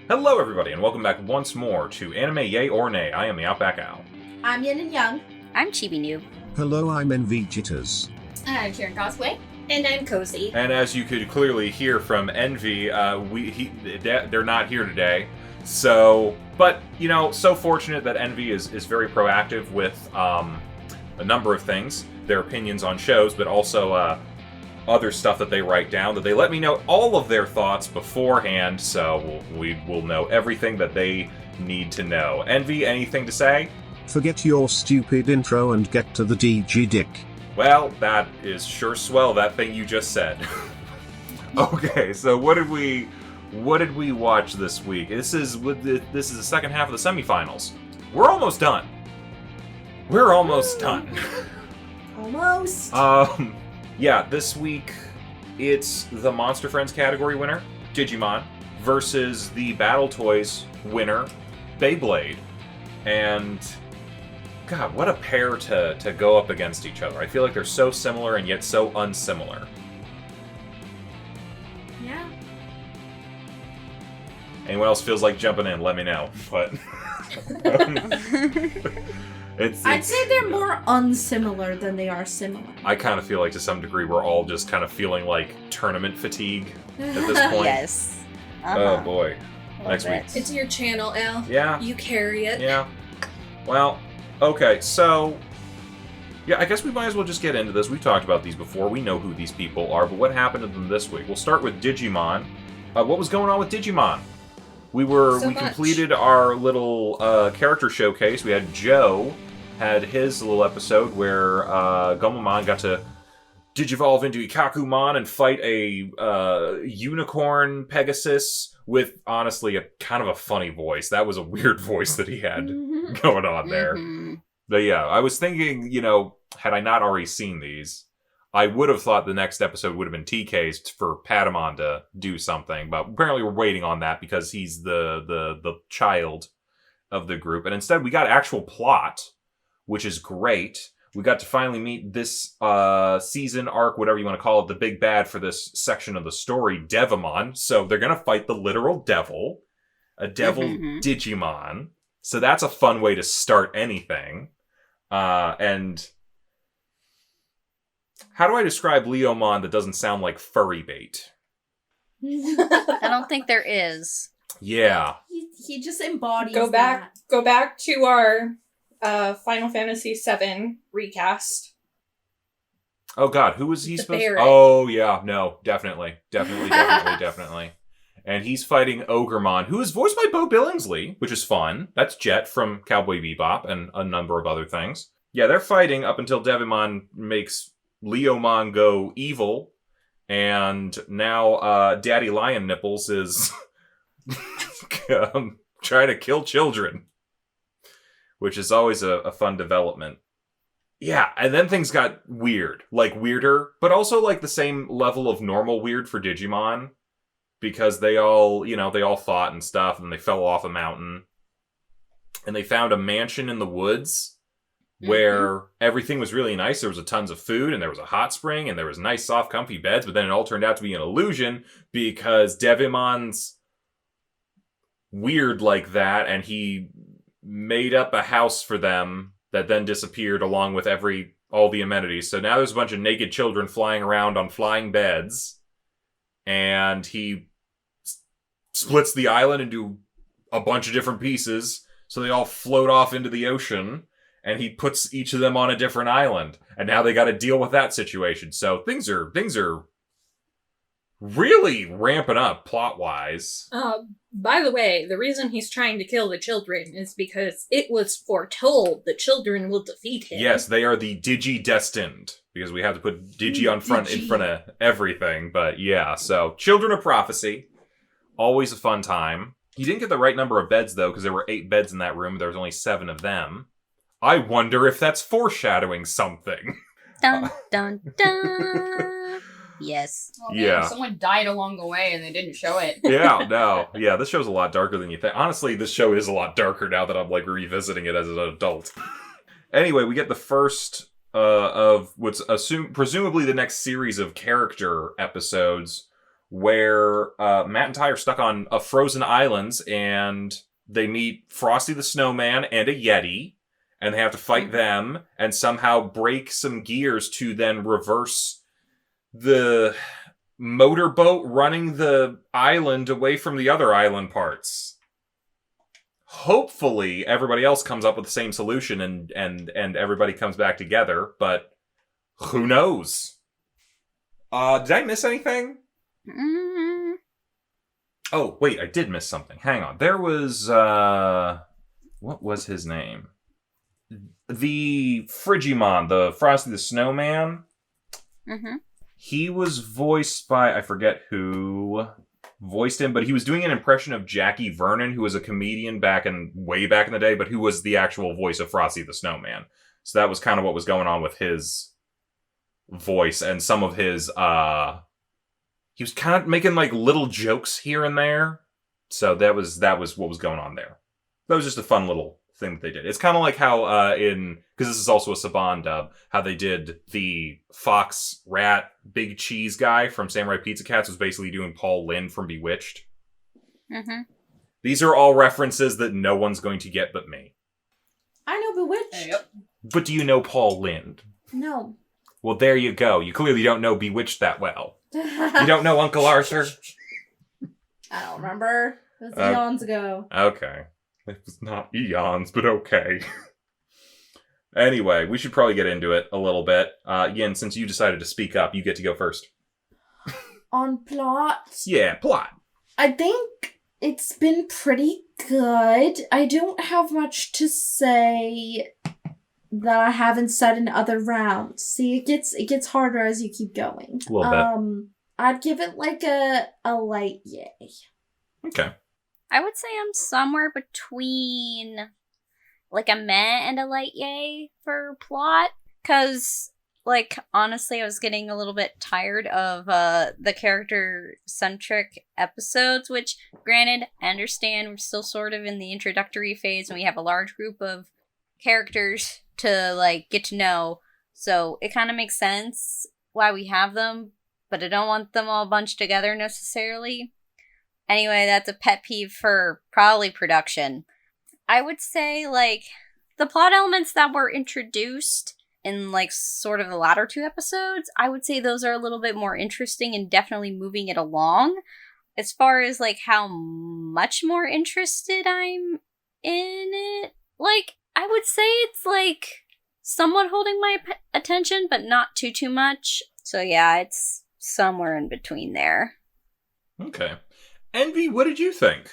Hello, everybody, and welcome back once more to Anime Yay or Nay. I am TheOutbackAl. I'm Yin&Jung. I'm Chibi Noob. Hello, I'm NV I'm CheerandCosplay. And I'm Kozi. And as you could clearly hear from Envy, they're not here today. So, but, so fortunate that Envy is very proactive with a number of things. Their opinions on shows, but also other stuff that they write down, that they let me know all of their thoughts beforehand, so we will know everything that they need to know. Envy, anything to say? Forget your stupid intro and get to the DG dick. Well, that is sure swell, that thing you just said. Okay, so what did we watch this week? This is the second half of the semifinals. We're almost done. Almost. Yeah, this week it's the Monster Friends category winner, Digimon, versus the Battle Toys winner, Beyblade. And God, what a pair to go up against each other. I feel like they're so similar and yet so unsimilar. Yeah. Anyone else feels like jumping in, let me know. But I'd say they're more unsimilar than they are similar. I kind of feel like to some degree we're all just kind of feeling like tournament fatigue at this point. Yes. Oh boy. Next week. It's your channel, Al. Yeah. You carry it. Yeah. Well, okay, so yeah, I guess we might as well just get into this. We talked about these before. We know who these people are, but what happened to them this week? We'll start with Digimon. What was going on with Digimon? We completed our little character showcase. We had Joe had his little episode where Gomamon got to digivolve into Ikakumon and fight a unicorn Pegasus with, honestly, a kind of a funny voice. That was a weird voice that he had going on there. Mm-hmm. But yeah, I was thinking, had I not already seen these, I would have thought the next episode would have been TK's for Patamon to do something. But apparently we're waiting on that because he's the child of the group. And instead we got actual plot, which is great. We got to finally meet this season arc, whatever you want to call it, the big bad for this section of the story, Devimon. So they're going to fight the literal devil, a devil Digimon. So that's a fun way to start anything. And how do I describe Leomon that doesn't sound like furry bait? I don't think there is. Yeah. He just embodies Go back to our Final Fantasy VII recast. Oh God, who was he The supposed to? Barret. Oh yeah, no, definitely. And he's fighting Ogremon, who is voiced by Bo Billingsley, which is fun. That's Jet from Cowboy Bebop and a number of other things. Yeah, they're fighting up until Devimon makes Leomon go evil, and now Daddy Lion Nipples is trying to kill children, which is always a fun development. Yeah, and then things got weird. Like, weirder, but also, like, the same level of normal weird for Digimon. Because they all fought and stuff, and they fell off a mountain. And they found a mansion in the woods where everything was really nice. There was tons of food, and there was a hot spring, and there was nice, soft, comfy beds, but then it all turned out to be an illusion because Devimon's weird like that, and he made up a house for them that then disappeared along with all the amenities. So now there's a bunch of naked children flying around on flying beds, and he splits the island into a bunch of different pieces, so they all float off into the ocean, and he puts each of them on a different island, and now they got to deal with that situation. So things are really ramping up plot-wise. By the way, the reason he's trying to kill the children is because it was foretold the children will defeat him. Yes, they are the Digi-destined, because we have to put Digi in front of everything. But yeah, so Children of Prophecy, always a fun time. He didn't get the right number of beds, though, because there were 8 beds in that room. There was only 7 of them. I wonder if that's foreshadowing something. Dun, dun, dun. Yes. Oh, man, Yeah. someone died along the way and they didn't show it. Yeah, no. Yeah, this show's a lot darker than you think. Honestly, this show is a lot darker now that I'm, revisiting it as an adult. Anyway, we get the first of what's presumably the next series of character episodes where Matt and Ty are stuck on a frozen island, and they meet Frosty the Snowman and a Yeti, and they have to fight them and somehow break some gears to then reverse the motorboat running the island away from the other island parts. Hopefully everybody else comes up with the same solution and everybody comes back together, but who knows? Did I miss anything? Mm. Oh, wait, I did miss something. Hang on. There was, what was his name? The Frigimon, the Frosty the Snowman. Mm-hmm. He was voiced by, I forget who voiced him, but he was doing an impression of Jackie Vernon, who was a comedian way back in the day, but who was the actual voice of Frosty the Snowman. So that was kind of what was going on with his voice and some of his, he was kind of making like little jokes here and there. So that was what was going on there. That was just a fun little thing that they did. It's kind of like how because this is also a Saban dub, how they did the Fox Rat Big Cheese guy from Samurai Pizza Cats was basically doing Paul Lynde from Bewitched. Mm-hmm. These are all references that no one's going to get but me. I know Bewitched. Yep. But do you know Paul Lynde? No. Well, there you go. You clearly don't know Bewitched that well. You don't know Uncle Arthur? I don't remember. It was eons ago. Okay. It was not eons, but okay. Anyway, we should probably get into it a little bit. Yin, since you decided to speak up, you get to go first. On plot, Yeah, plot. I think it's been pretty good. I don't have much to say that I haven't said in other rounds. See, it gets harder as you keep going. A little bit. I'd give it like a light yay. Okay. I would say I'm somewhere between like a meh and a light yay for plot. Because, like, honestly, I was getting a little bit tired of the character-centric episodes, which, granted, I understand we're still sort of in the introductory phase and we have a large group of characters to, like, get to know. So it kind of makes sense why we have them, but I don't want them all bunched together necessarily. Anyway, that's a pet peeve for probably production. I would say, like, the plot elements that were introduced in, like, sort of the latter two episodes, I would say those are a little bit more interesting and definitely moving it along. As far as, like, how much more interested I'm in it, like, I would say it's, like, somewhat holding my attention, but not too much. So, yeah, it's somewhere in between there. Okay. Envy, what did you think?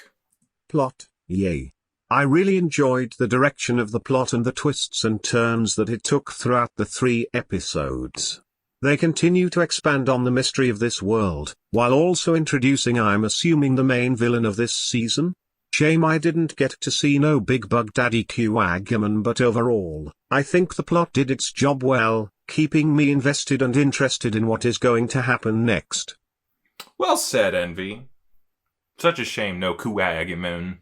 Plot, yay. I really enjoyed the direction of the plot and the twists and turns that it took throughout the 3 episodes. They continue to expand on the mystery of this world, while also introducing, I'm assuming, the main villain of this season? Shame I didn't get to see no Big Bug Daddy Quagmon, but overall, I think the plot did its job well, keeping me invested and interested in what is going to happen next. Well said, Envy. Such a shame no Quagmon.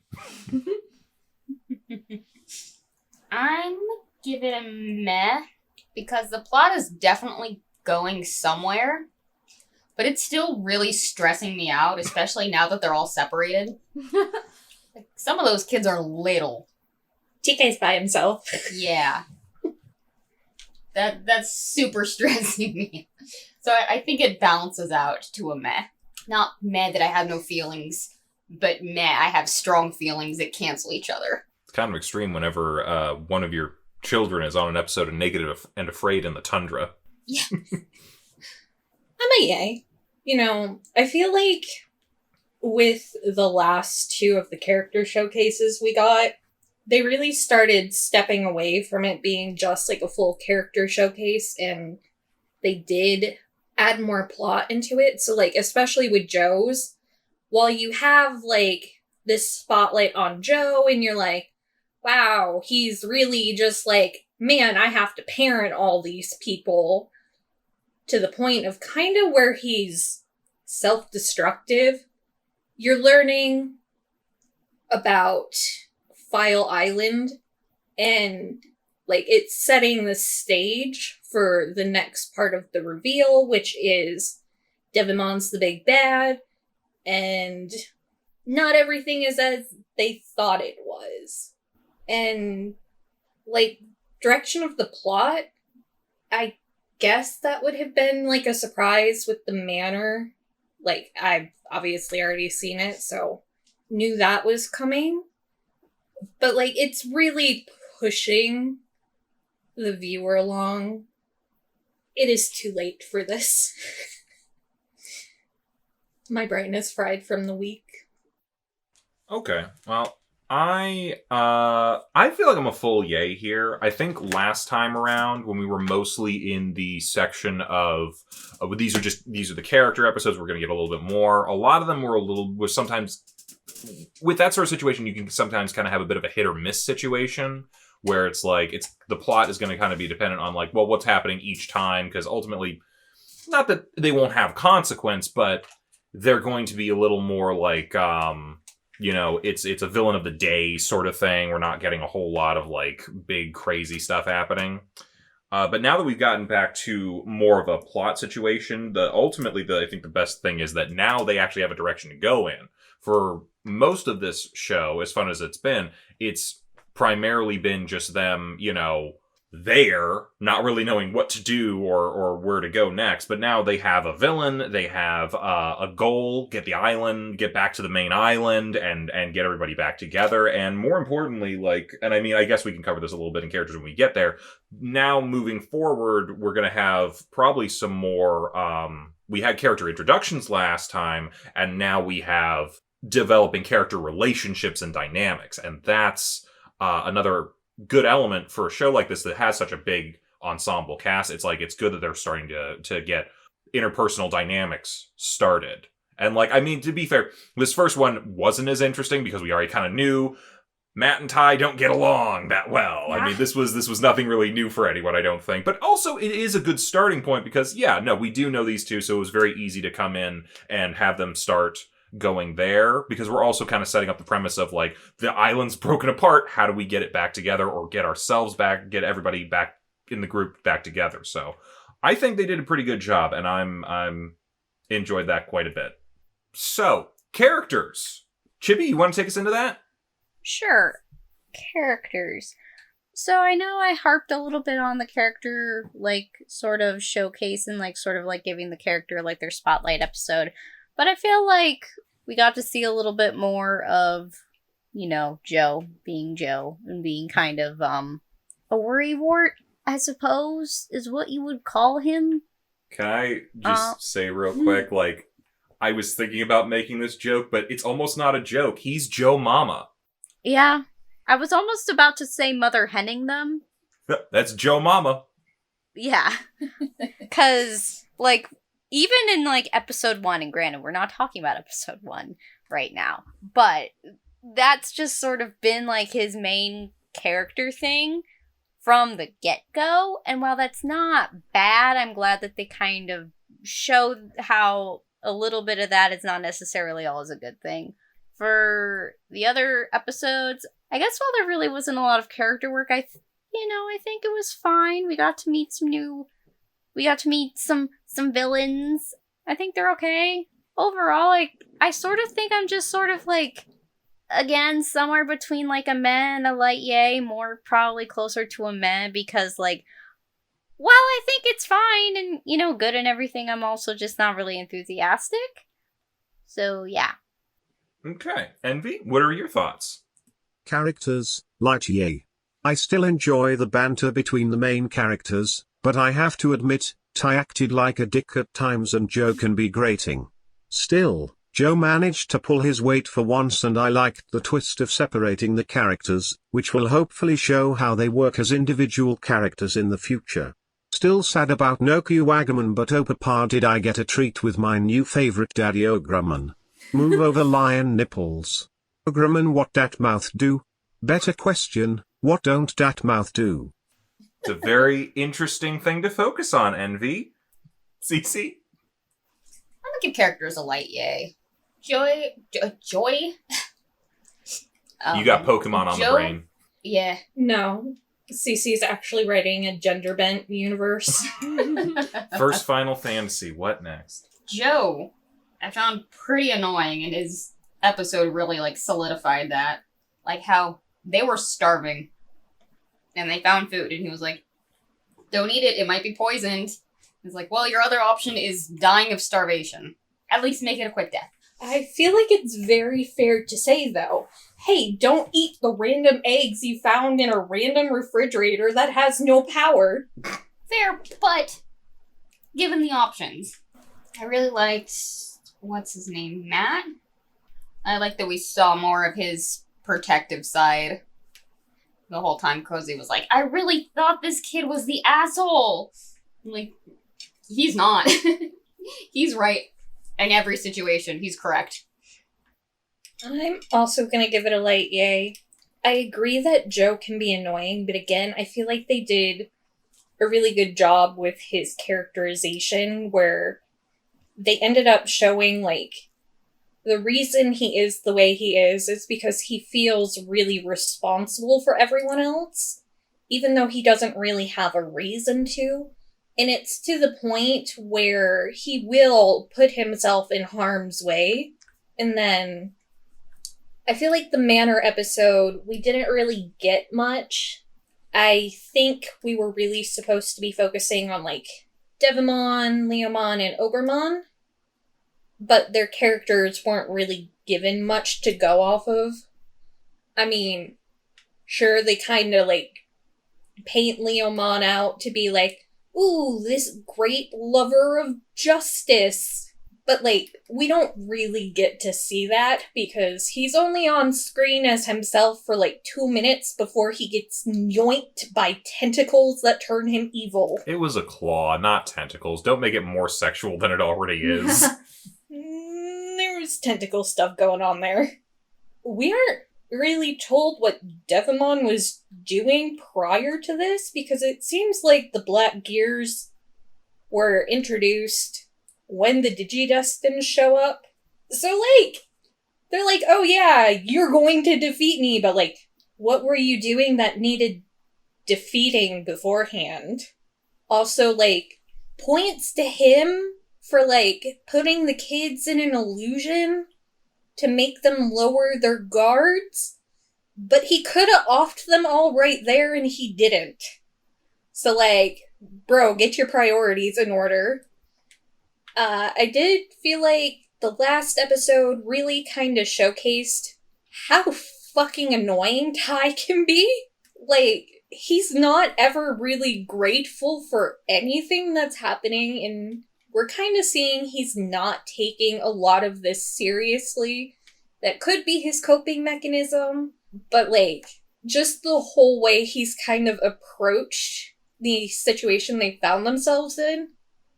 I'm give it a meh because the plot is definitely going somewhere, but it's still really stressing me out, especially now that they're all separated. Like, some of those kids are little. TK's by himself. Yeah. That's super stressing me. So I think it balances out to a meh. Not meh that I have no feelings, but meh, I have strong feelings that cancel each other. It's kind of extreme whenever one of your children is on an episode of Naked and Afraid in the Tundra. Yeah. I'm a yay. You know, I feel like with the last 2 of the character showcases we got, they really started stepping away from it being just like a full character showcase, and they did add more plot into it. So, like, especially with Joe's, while you have, like, this spotlight on Joe and you're like, wow, he's really just like, man, I have to parent all these people, to the point of kind of where he's self-destructive. You're learning about File Island, and, like, it's setting the stage for the next part of the reveal, which is Devimon's the big bad, and not everything is as they thought it was. And, like, direction of the plot, I guess that would have been, like, a surprise with the manor. Like, I've obviously already seen it, so knew that was coming. But, like, it's really pushing the viewer along. It is too late for this. My brain is fried from the week. Okay, well, I feel like I'm a full yay here. I think last time around, when we were mostly in the section of these are the character episodes, we're going to get a little bit more. A lot of them was sometimes, with that sort of situation, you can sometimes kind of have a bit of a hit or miss situation, where it's like, the plot is going to kind of be dependent on, like, well, what's happening each time, because ultimately, not that they won't have consequence, but they're going to be a little more like, it's a villain of the day sort of thing. We're not getting a whole lot of, like, big, crazy stuff happening. But now that we've gotten back to more of a plot situation, I think the best thing is that now they actually have a direction to go in. For most of this show, as fun as it's been, it's primarily been just them, there, not really knowing what to do or where to go next. But now they have a villain, they have a goal, get back to the main island and get everybody back together. And more importantly, I guess we can cover this a little bit in characters when we get there. Now, moving forward, we're going to have probably some more, we had character introductions last time, and now we have developing character relationships and dynamics. And that's another good element for a show like this that has such a big ensemble cast. It's good that they're starting to get interpersonal dynamics started. And to be fair, this first one wasn't as interesting because we already kind of knew Matt and Ty don't get along that well. Yeah. This was nothing really new for anyone, I don't think. But also, it is a good starting point because, we do know these two, so it was very easy to come in and have them start going there, because we're also kind of setting up the premise of, like, the island's broken apart. How do we get it back together, or get ourselves back, get everybody back in the group back together? So I think they did a pretty good job, and I'm enjoyed that quite a bit. So, characters. Chippy, you want to take us into that? Sure. Characters. So I know I harped a little bit on the character, sort of showcase and, sort of, giving the character, their spotlight episode. But I feel like we got to see a little bit more of, Joe being Joe and being kind of a worrywart, I suppose, is what you would call him. Can I just say real quick, I was thinking about making this joke, but it's almost not a joke. He's Joe Mama. Yeah. I was almost about to say Mother Henning them. That's Joe Mama. Yeah. Because, even in, episode 1, and granted, we're not talking about episode 1 right now, but that's just sort of been, his main character thing from the get-go, and while that's not bad, I'm glad that they kind of showed how a little bit of that is not necessarily always a good thing. For the other episodes, I guess while there really wasn't a lot of character work, I think it was fine. We got to meet some villains. I think they're okay. Overall, I sort of think I'm just sort of again, somewhere between a meh and a light yay, more probably closer to a meh, because while I think it's fine and, good and everything, I'm also just not really enthusiastic. So, yeah. Okay. Envy, what are your thoughts? Characters, light yay. I still enjoy the banter between the main characters, but I have to admit, Ty acted like a dick at times and Joe can be grating. Still, Joe managed to pull his weight for once, and I liked the twist of separating the characters, which will hopefully show how they work as individual characters in the future. Still sad about Noku Wagamon, but oh papa did I get a treat with my new favorite Daddy Ogrumon. Move over lion nipples. Ogrumon, what dat mouth do? Better question, what don't dat mouth do? It's a very interesting thing to focus on, Envy. Cece? I'm gonna give characters a light yay. Joy? You got Pokemon on the brain. Yeah. No. Cece's actually writing a gender-bent universe. First Final Fantasy, what next? Joe, I found pretty annoying, and his episode really, like, solidified that. Like, how they were starving, and they found food, and he was like, don't eat it, it might be poisoned. He's like, well, your other option is dying of starvation. At least make it a quick death. I feel like it's very fair to say, though, hey, don't eat the random eggs you found in a random refrigerator that has no power. Fair, but given the options, I really liked, what's his name, Matt? I like that we saw more of his protective side. The whole time Kozi was like, I really thought this kid was the asshole. I'm like, he's not. He's right in every situation. He's correct. I'm also gonna give it a light yay. I agree that Joe can be annoying, but again, I feel like they did a really good job with his characterization, where they ended up showing, like, the reason he is the way he is because he feels really responsible for everyone else, even though he doesn't really have a reason to. And it's to the point where he will put himself in harm's way. And then I feel like the Manor episode, we didn't really get much. I think we were really supposed to be focusing on, like, Devimon, Leomon, and Ogremon, but their characters weren't really given much to go off of. I mean, sure, they kind of, like, paint Leomon out to be like, ooh, this great lover of justice. But, like, we don't really get to see that because he's only on screen as himself for, like, 2 minutes before he gets yoinked by tentacles that turn him evil. It was a claw, not tentacles. Don't make it more sexual than it already is. There was tentacle stuff going on there. We aren't really told what Devimon was doing prior to this, because it seems like the Black Gears were introduced when the Digidestins show up. So, like, they're like, oh yeah, you're going to defeat me, but, like, what were you doing that needed defeating beforehand? Also, like, points to him for, like, putting the kids in an illusion to make them lower their guards, but he could have offed them all right there and he didn't. So, like, bro, get your priorities in order. I did feel like the last episode really kind of showcased how fucking annoying Ty can be. Like, he's not ever really grateful for anything that's happening, and we're kind of seeing he's not taking a lot of this seriously. That could be his coping mechanism, but, like, just the whole way he's kind of approached the situation they found themselves in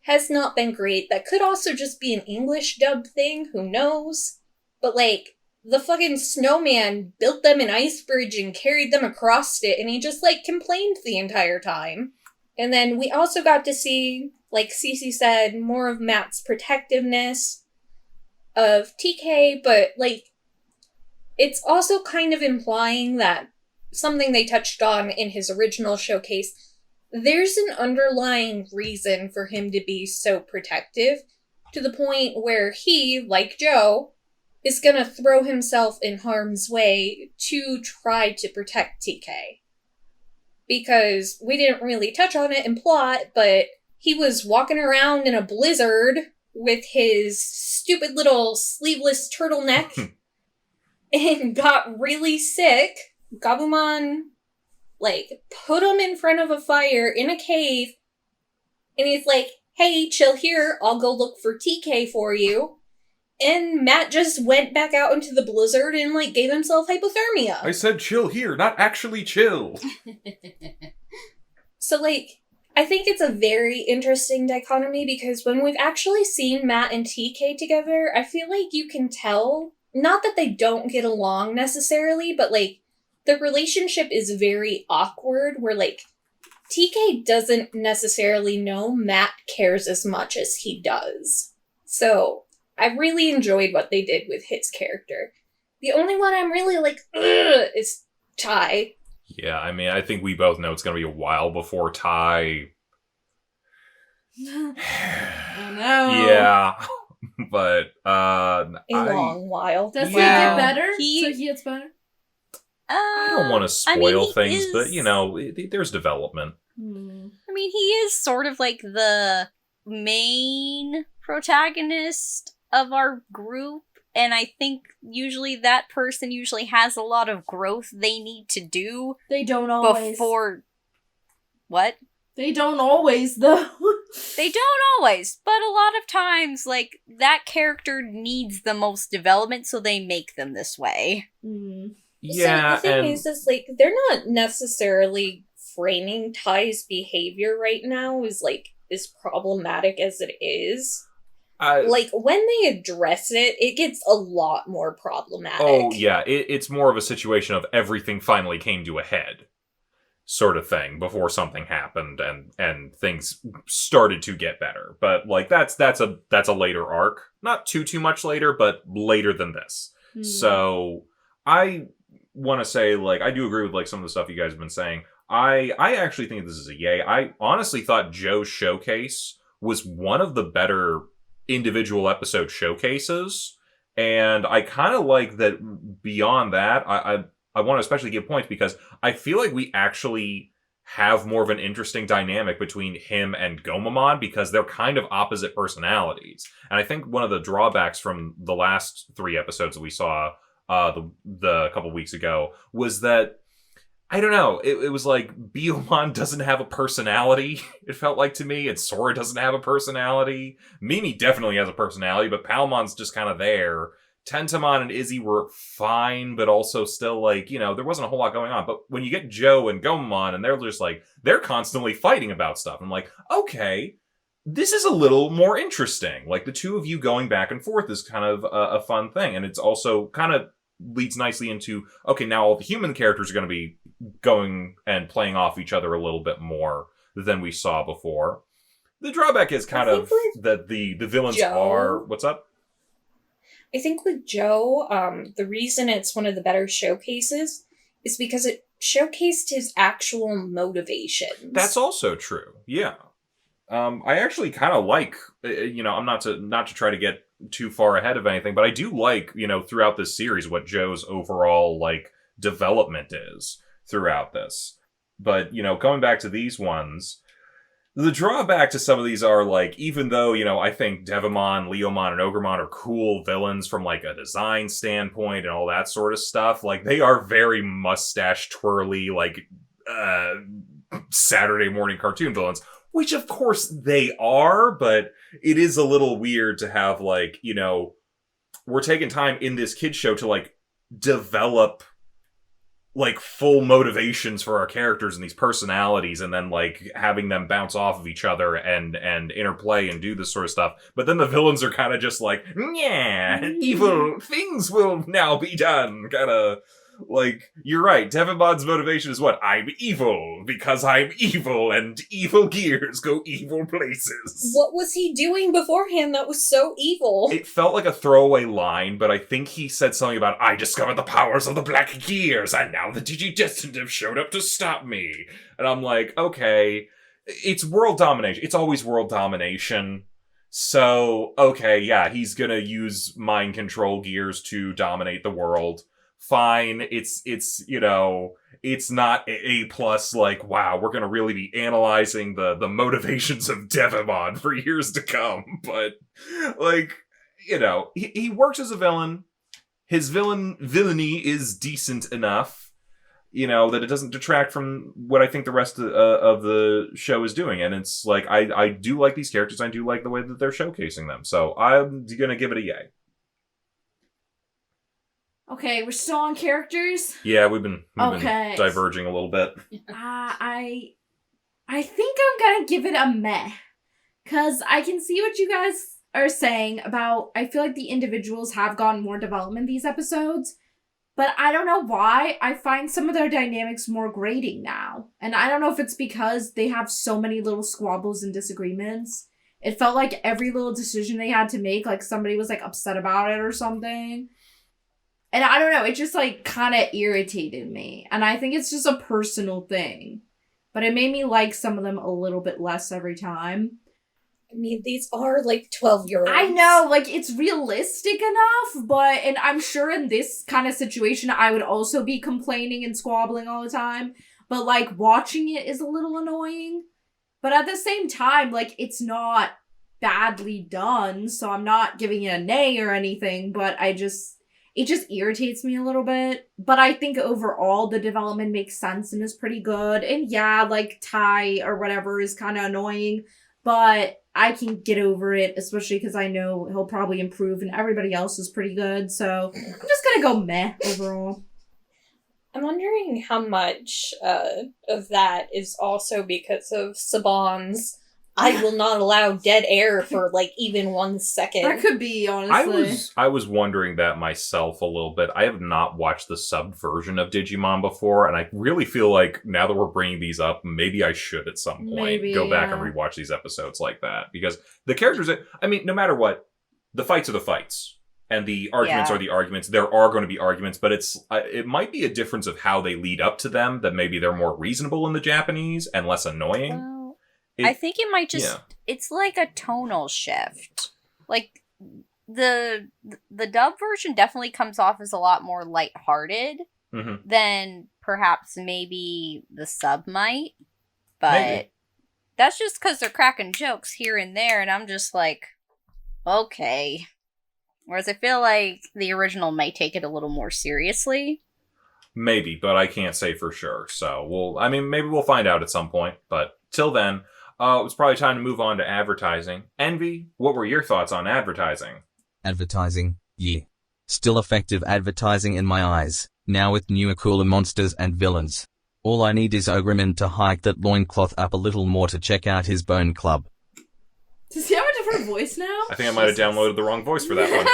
has not been great. That could also just be an English dub thing, who knows? But, like, the fucking snowman built them an ice bridge and carried them across it, and he just, like, complained the entire time. And then we also got to see, like Cece said, more of Matt's protectiveness of TK, but, like, it's also kind of implying that something they touched on in his original showcase, there's an underlying reason for him to be so protective, to the point where he, like Joe, is gonna throw himself in harm's way to try to protect TK. Because we didn't really touch on it in plot, but he was walking around in a blizzard with his stupid little sleeveless turtleneck and got really sick. Gabumon, like, put him in front of a fire in a cave, and he's like, hey, chill here, I'll go look for TK for you. And Matt just went back out into the blizzard and, like, gave himself hypothermia. I said chill here, not actually chill. So, like, I think it's a very interesting dichotomy, because when we've actually seen Matt and TK together, I feel like you can tell, not that they don't get along necessarily, but, like, the relationship is very awkward, where, like, TK doesn't necessarily know Matt cares as much as he does. So, I really enjoyed what they did with his character. The only one I'm really like, ugh, is Ty. Yeah, I mean, I think we both know it's going to be a while before Ty... Oh no. Yeah. But A long while. Does he Yeah. get better? He- So he gets better? I don't want to I spoil mean, he things, but is- you know, there's development. I mean, he is sort of like the main protagonist of our group, and I think usually that person usually has a lot of growth they need to do They don't always. before. What? They don't always, though. They don't always, but a lot of times, like, that character needs the most development, so they make them this way. Yeah, so the thing and is like, they're not necessarily framing Ty's behavior right now as problematic as it is. Like, when they address it, it gets a lot more problematic. oh yeah, it's more of a situation of everything finally came to a head, sort of thing, before something happened and things started to get better. But like that's a later arc, not too much later, but later than this. So I want to say, like, I do agree with like some of the stuff you guys have been saying. I actually think this is a yay. I honestly thought Joe's showcase was one of the better individual episode showcases, and I kind of like that. Beyond that, I want to especially give points because I feel like we actually have more of an interesting dynamic between him and Gomamon because they're kind of opposite personalities. And I think one of the drawbacks from the last 3 episodes that we saw the couple weeks ago was that, I don't know, it was like Beyblade doesn't have a personality, it felt like to me, and Sora doesn't have a personality. Mimi definitely has a personality, but Palmon's just kind of there. Tentamon and Izzy were fine, but also still, like, you know, there wasn't a whole lot going on. But when you get Joe and Gomamon, and they're just like, they're constantly fighting about stuff. I'm like, okay, this is a little more interesting. Like, the two of you going back and forth is kind of a fun thing. And it's also kind of leads nicely into, okay, now all the human characters are going to be going and playing off each other a little bit more than we saw before. The drawback is kind of that the villains are... What's up? I think with Joe, the reason it's one of the better showcases is because it showcased his actual motivations. That's also true. Yeah. I actually kind of like, you know, I'm not to try to get too far ahead of anything, but I do like, you know, throughout this series what Joe's overall, like, development is throughout this. But, you know, going back to these ones, the drawback to some of these are, like, even though, you know, I think Devimon, Leomon, and Ogremon are cool villains from, like, a design standpoint and all that sort of stuff, like, they are very mustache twirly, like, Saturday morning cartoon villains, which of course they are, but it is a little weird to have, like, you know, we're taking time in this kid's show to, like, develop, like, full motivations for our characters and these personalities, and then, like, having them bounce off of each other and interplay and do this sort of stuff. But then the villains are kind of just like, yeah, evil things will now be done. Kind of, like, you're right. Devimon's motivation is what? I'm evil because I'm evil, and evil gears go evil places. What was he doing beforehand that was so evil? It felt like a throwaway line, but I think he said something about, I discovered the powers of the black gears, and now the Digidestined have showed up to stop me. And I'm like, okay, it's world domination. It's always world domination. So, okay, yeah, he's gonna use mind control gears to dominate the world. Fine, it's you know, it's not A plus, like, wow, we're gonna really be analyzing the motivations of Devimon for years to come, but, like, you know, he works as a villain. His villainy is decent enough, you know, that it doesn't detract from what I think the rest of the show is doing, and it's like, I do like these characters, I do like the way that they're showcasing them, so I'm gonna give it a yay. Okay, we're still on characters. Yeah, we've been Okay. diverging a little bit. I think I'm gonna give it a meh, cause I can see what you guys are saying about. I feel like the individuals have gotten more development these episodes, but I don't know why. I find some of their dynamics more grating now, and I don't know if it's because they have so many little squabbles and disagreements. It felt like every little decision they had to make, like somebody was like upset about it or something. And I don't know, it just, like, kind of irritated me. And I think it's just a personal thing. But it made me like some of them a little bit less every time. I mean, these are, like, 12-year-olds. I know, like, it's realistic enough, and I'm sure in this kind of situation, I would also be complaining and squabbling all the time, but, like, watching it is a little annoying. But at the same time, like, it's not badly done, so I'm not giving it a nay or anything, but it just irritates me a little bit. But I think overall the development makes sense and is pretty good. And yeah, like, Ty or whatever is kind of annoying, but I can get over it, especially because I know he'll probably improve and everybody else is pretty good, so I'm just gonna go meh overall. I'm wondering how much of that is also because of Saban's I will not allow dead air for, like, even 1 second. That could be, honestly. I was wondering that myself a little bit. I have not watched the subbed version of Digimon before, and I really feel like now that we're bringing these up, maybe I should at some point go back and rewatch these episodes like that. Because the characters, I mean, no matter what, the fights are the fights. And the arguments are the arguments. There are going to be arguments, but it might be a difference of how they lead up to them, that maybe they're more reasonable in the Japanese and less annoying. Well, I think it might just, it's like a tonal shift. Like, the dub version definitely comes off as a lot more lighthearted than perhaps maybe the sub might. But that's just because they're cracking jokes here and there, and I'm just like, okay. Whereas I feel like the original might take it a little more seriously. Maybe, but I can't say for sure. So, maybe we'll find out at some point. But till then, it's probably time to move on to advertising. Envy, what were your thoughts on advertising? Advertising, yeah. Still effective advertising in my eyes, now with newer cooler monsters and villains. All I need is Ogreman to hike that loincloth up a little more to check out his bone club. Does he have a different voice now? I think I might have downloaded the wrong voice for that one.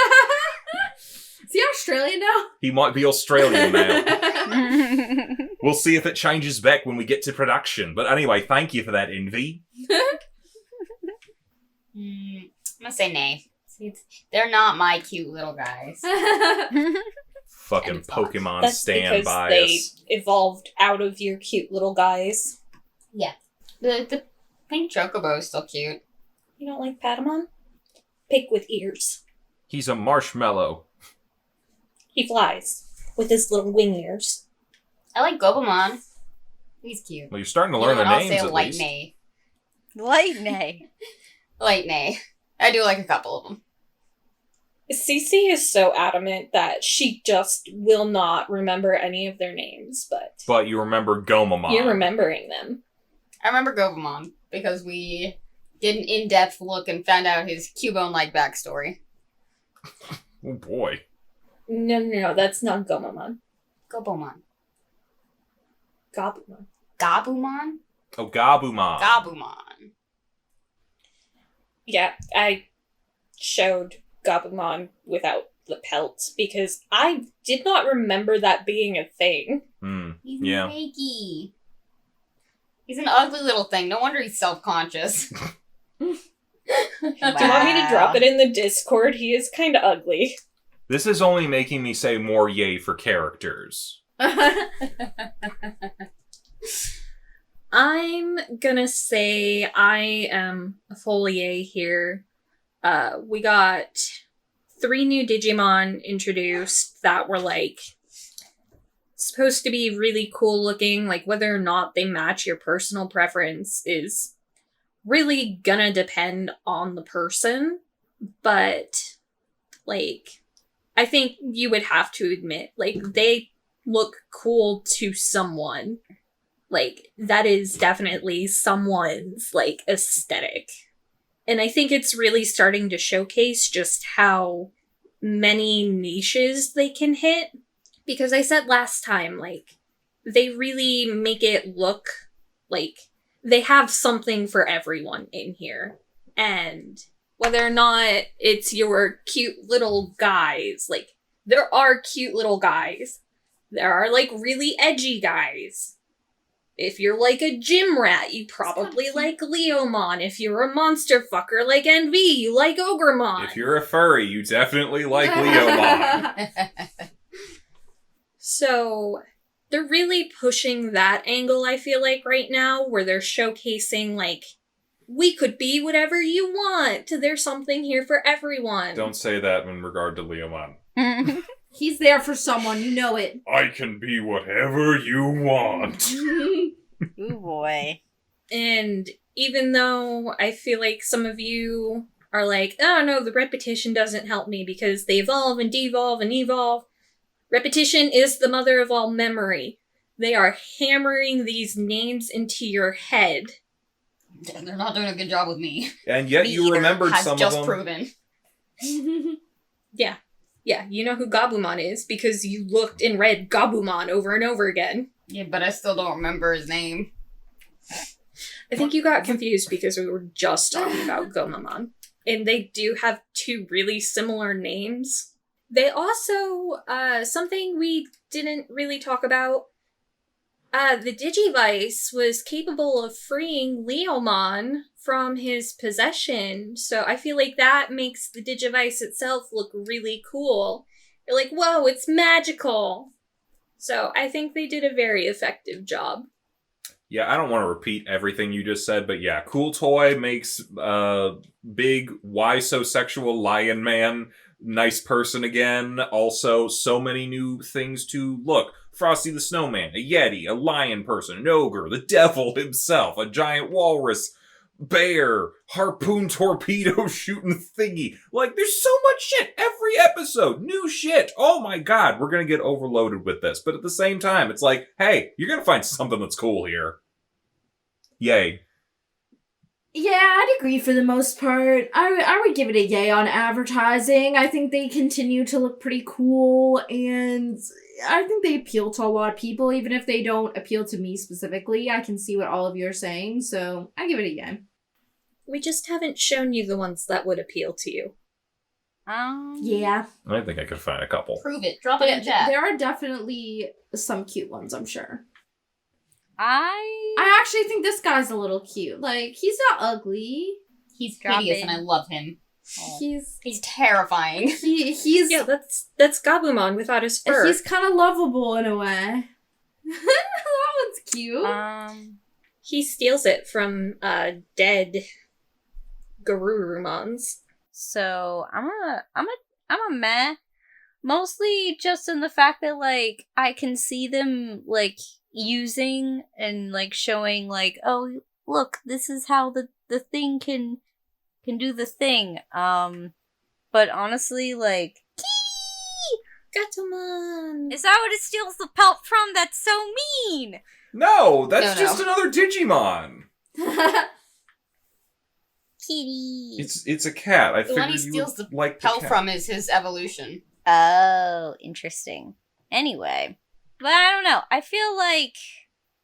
Is he Australian now? He might be Australian now. We'll see if it changes back when we get to production. But anyway, thank you for that, Envy. I'm gonna say nay. They're not my cute little guys. Fucking Pokemon That's stan because bias. they evolved out of your cute little guys. Yeah. The pink chocobo is still cute. You don't like Patamon? Pig with ears. He's a marshmallow. He flies with his little wing ears. I like Gobamon. He's cute. Well, you're starting to learn You know the what, names I'll say at light least. nay. Light nay. Light nay. I do like a couple of them. Cece is so adamant that she just will not remember any of their names, But you remember Gomamon. you're remembering them. I remember Gobamon because we did an in-depth look and found out his Cubone-like backstory. Oh boy. No, that's not Gomamon. Gobamon. Gabumon. Gabumon? Oh, Gabumon. Gabumon. Yeah, I showed Gabumon without the pelt because I did not remember that being a thing. He's Yeah. snaky. He's an ugly little thing. No wonder he's self-conscious. Do you want me to drop it in the Discord? He is kind of ugly. This is only making me say more yay for characters. I'm gonna say I am a full yay here. We got 3 new Digimon introduced that were, like, supposed to be really cool looking. Like, whether or not they match your personal preference is really gonna depend on the person. But, like, I think you would have to admit, like, they look cool to someone. Like, that is definitely someone's, like, aesthetic. And I think it's really starting to showcase just how many niches they can hit. Because I said last time, like, they really make it look like they have something for everyone in here. And whether or not it's your cute little guys, like, there are cute little guys. There are, like, really edgy guys. If you're like a gym rat, you probably like Leomon. If you're a monster fucker like Envy, you like Ogremon. If you're a furry, you definitely like Leomon. So, they're really pushing that angle, I feel like, right now, where they're showcasing, like, we could be whatever you want. There's something here for everyone. Don't say that in regard to Leomon. He's there for someone, you know it. I can be whatever you want. Ooh boy. And even though I feel like some of you are like, oh no, the repetition doesn't help me because they evolve and devolve and evolve. Repetition is the mother of all memory. They are hammering these names into your head. They're not doing a good job with me. And yet Me you either, remembered has some just of them. proven. Yeah. Yeah, you know who Gabumon is because you looked and read Gabumon over and over again. Yeah, but I still don't remember his name. I think you got confused because we were just talking about Gomamon. And they do have two really similar names. They also, something we didn't really talk about, the Digivice was capable of freeing Leomon from his possession, so I feel like that makes the Digivice itself look really cool. You're like, whoa, it's magical! So I think they did a very effective job. Yeah, I don't want to repeat everything you just said, but yeah, cool toy makes big, why so sexual lion man nice person again. Also, so many new things to look. Frosty the Snowman, a Yeti, a lion person, an ogre, the devil himself, a giant walrus, bear, harpoon torpedo shooting thingy. Like, there's so much shit every episode. New shit. Oh my god, we're gonna get overloaded with this. But at the same time, it's like, hey, you're gonna find something that's cool here. Yay. Yeah, I'd agree for the most part. I would give it a yay on advertising. I think they continue to look pretty cool, and I think they appeal to a lot of people, even if they don't appeal to me specifically. I can see what all of you are saying, so I give it a yay. We just haven't shown you the ones that would appeal to you. Yeah. I think I could find a couple. Prove it. Drop it in chat. There are definitely some cute ones, I'm sure. I I actually think this guy's a little cute. Like, he's not ugly. He's Drop hideous it. and I love him. He's terrifying. he's Yeah, that's Gabumon without his fur. he's kind of lovable in a way. That one's cute. He steals it from dead Garurumons. So I'm a meh. Mostly just in the fact that like I can see them like using and like showing like, oh look, this is how the thing can do the thing. But honestly, like, Gatomon! is that what it steals the pelt from? That's so mean. No, that's No. just another Digimon. Kitty. It's a cat. I The one figured he you steals would the like Pelt the cat. from is his evolution. Oh, interesting. Anyway, but I don't know. I feel like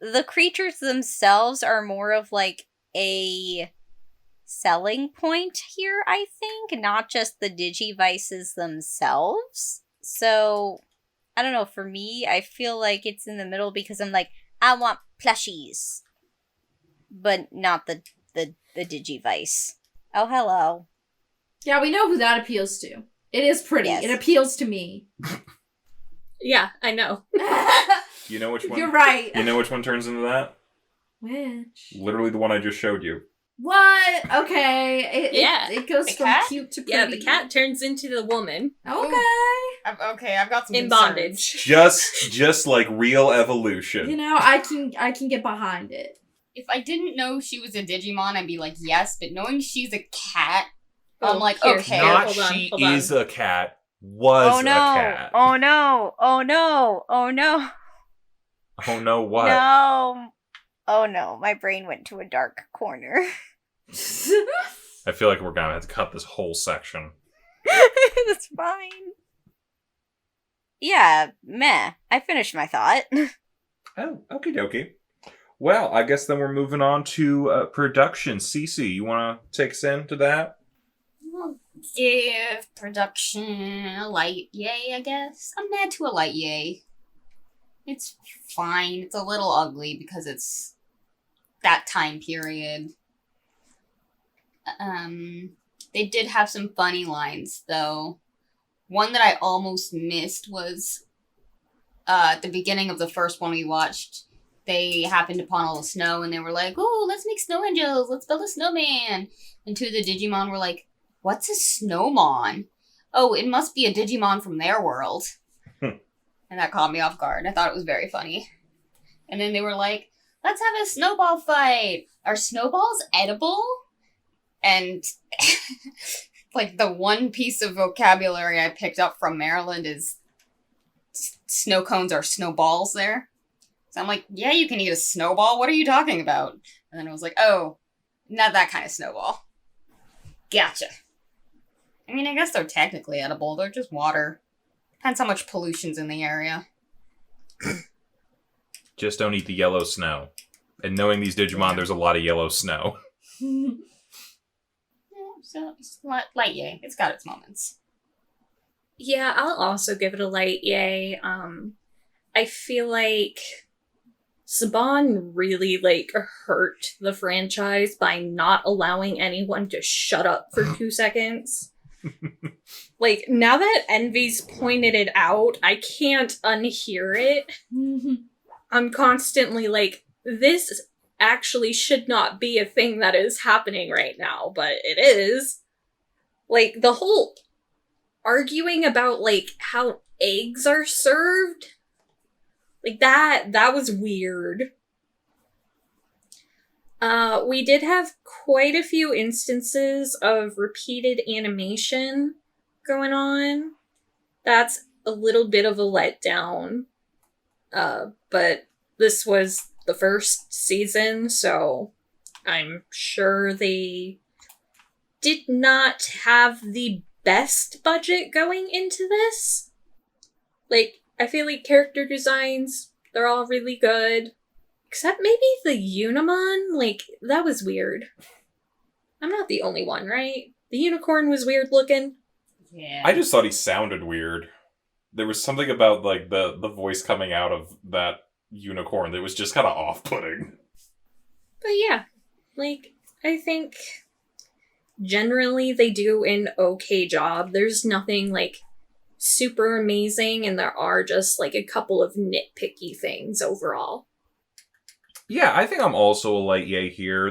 the creatures themselves are more of like a selling point here, I think, not just the Digivices themselves. So, I don't know, for me, I feel like it's in the middle because I'm like, I want plushies, but not the Digivice. Oh, hello. Yeah, we know who that appeals to. It is pretty. Yes. It appeals to me. Yeah, I know. You know which one? You're right. You know which one turns into that? Which? Literally the one I just showed you. What? Okay. It goes The from cat? cute to pretty. Yeah, the cat turns into the woman Okay. I've got some in concerns. bondage. Just like real evolution. You know, I can get behind it. If I didn't know she was a Digimon, I'd be like, yes, but knowing she's a cat, I'm Oh, like, here, okay. here, Not hold on, she hold on. is a cat. Was Oh no. a cat. Oh no. Oh no. Oh no. Oh no, what? No. Oh no. My brain went to a dark corner. I feel like we're gonna have to cut this whole section. That's fine. Yeah, meh. I finished my thought. Oh, okie dokie. Well, I guess then we're moving on to production. Cece, you want to take us into that? Give production a light yay, I guess. I'm mad to a light yay. It's fine. It's a little ugly because it's that time period. They did have some funny lines, though. One that I almost missed was at the beginning of the first one we watched. they happened upon all the snow and they were like, oh, let's make snow angels, let's build a snowman. And two of the Digimon were like, what's a snowmon? Oh, it must be a Digimon from their world. And that caught me off guard. I thought it was very funny. And then they were like, let's have a snowball fight. Are snowballs edible? And like the one piece of vocabulary I picked up from Maryland is snow cones are snowballs there. So I'm like, yeah, you can eat a snowball. What are you talking about? And then I was like, oh, not that kind of snowball. Gotcha. I mean, I guess they're technically edible. They're just water. Depends how much pollution's in the area. Just don't eat the yellow snow. And knowing these Digimon, there's a lot of yellow snow. Yeah, so it's light yay. It's got its moments. Yeah, I'll also give it a light yay. I feel like Saban really, like, hurt the franchise by not allowing anyone to shut up for 2 seconds. Like, now that Envy's pointed it out, I can't unhear it. I'm constantly like, this actually should not be a thing that is happening right now, but it is. Like, the whole arguing about, like, how eggs are served, like, that was weird. We did have quite a few instances of repeated animation going on. That's a little bit of a letdown. But this was the first season, so I'm sure they did not have the best budget going into this. Like, I feel like character designs, they're all really good. Except maybe the Unimon, like, that was weird. I'm not the only one, right? The unicorn was weird looking. Yeah. I just thought he sounded weird. There was something about, like, the voice coming out of that unicorn that was just kind of off-putting. But yeah, like, I think generally they do an okay job. There's nothing, like, super amazing, and there are just, like, a couple of nitpicky things overall. Yeah, I think I'm also a light yay here.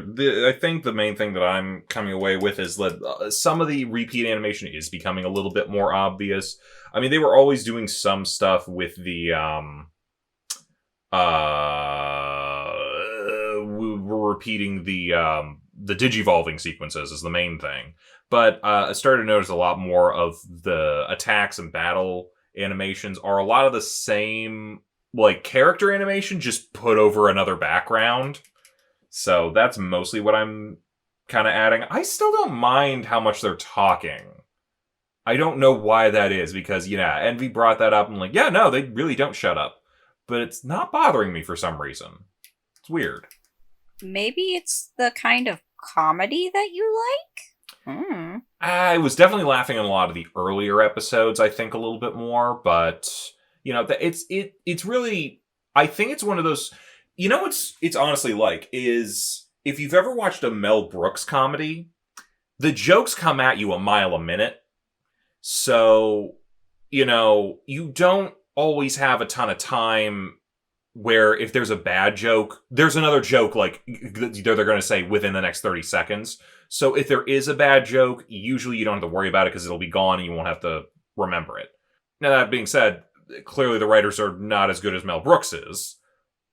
I think the main thing that I'm coming away with is that some of the repeat animation is becoming a little bit more obvious. I mean, they were always doing some stuff with the, we're repeating the digivolving sequences is the main thing. But I started to notice a lot more of the attacks and battle animations are a lot of the same, like, character animation just put over another background. So that's mostly what I'm kind of adding. I still don't mind how much they're talking. I don't know why that is, because, yeah, Envy brought that up. I'm like, yeah, no, they really don't shut up. But it's not bothering me for some reason. It's weird. Maybe it's the kind of comedy that you like? I was definitely laughing in a lot of the earlier episodes, I think, a little bit more, but you know, it's really, I think it's one of those, you know, it's honestly like, is if you've ever watched a Mel Brooks comedy, the jokes come at you a mile a minute. So, you know, you don't always have a ton of time where if there's a bad joke, there's another joke, like, they're going to say within the next 30 seconds. So if there is a bad joke, usually you don't have to worry about it because it'll be gone and you won't have to remember it. Now, that being said, clearly the writers are not as good as Mel Brooks is.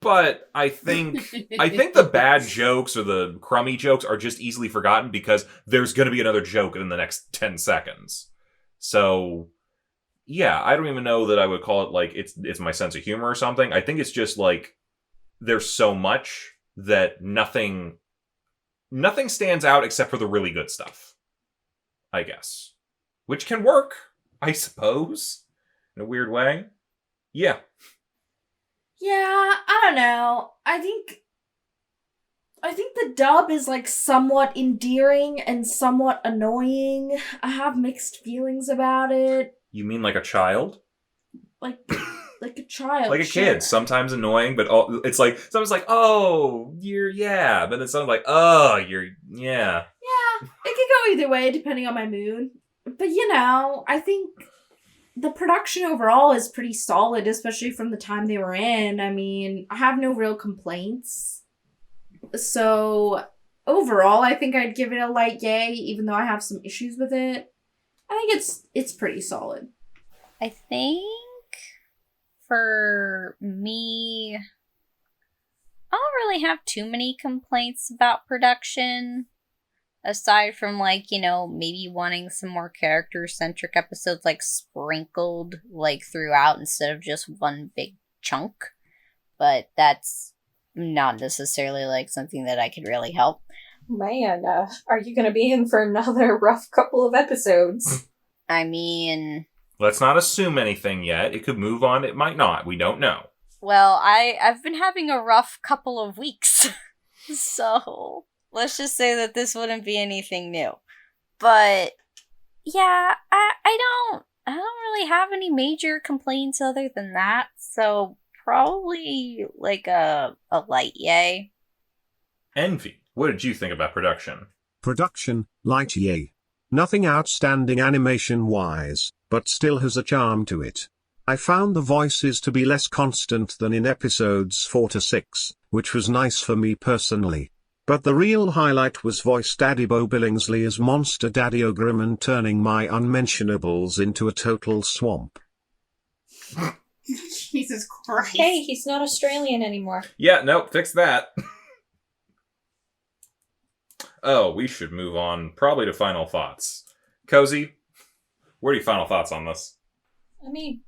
But I think the bad jokes or the crummy jokes are just easily forgotten because there's going to be another joke in the next 10 seconds. So, yeah, I don't even know that I would call it, like, it's my sense of humor or something. I think it's just, like, there's so much that nothing stands out except for the really good stuff, I guess. Which can work, I suppose, in a weird way. Yeah. Yeah, I don't know. I think the dub is, like, somewhat endearing and somewhat annoying. I have mixed feelings about it. You mean like a child? Like a child. Like a kid. Sometimes annoying, but it's like, someone's like, oh, you're, yeah. But then someone's like, oh, you're, yeah. Yeah, it could go either way depending on my mood. But, you know, I think the production overall is pretty solid, especially from the time they were in. I mean, I have no real complaints. So, overall, I think I'd give it a light yay, even though I have some issues with it. I think it's pretty solid. I think for me, I don't really have too many complaints about production. Aside from, like, you know, maybe wanting some more character-centric episodes, like, sprinkled, like, throughout instead of just one big chunk. But that's not necessarily, like, something that I could really help. Man, are you gonna be in for another rough couple of episodes? I mean... Let's not assume anything yet. It could move on, it might not. We don't know. Well, I've been having a rough couple of weeks. So... let's just say that this wouldn't be anything new. But, yeah, I don't really have any major complaints other than that. So, probably, like, a light yay. Envy, what did you think about production? Production, light yay. Nothing outstanding animation-wise, but still has a charm to it. I found the voices to be less constant than in episodes 4 to 6, which was nice for me personally. But the real highlight was voice Daddy Bo Billingsley as Monster Daddy Ogreman turning my unmentionables into a total swamp. Jesus Christ. Hey, he's not Australian anymore. Yeah, nope, fix that. Oh, we should move on probably to final thoughts. Kozi, what are your final thoughts on this? I mean,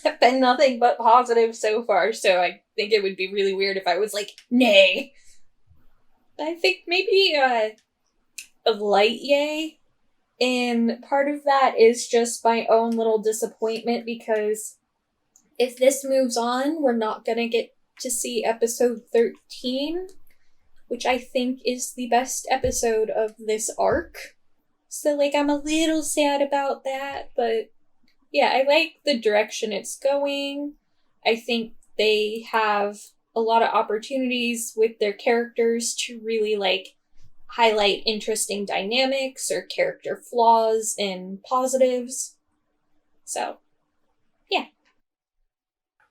I've been nothing but positive so far, so I think it would be really weird if I was like, nay. I think maybe a light yay, and part of that is just my own little disappointment because if this moves on, we're not gonna get to see episode 13, which I think is the best episode of this arc. So, like, I'm a little sad about that, but yeah, I like the direction it's going. I think they have a lot of opportunities with their characters to really, like, highlight interesting dynamics or character flaws and positives. So, yeah.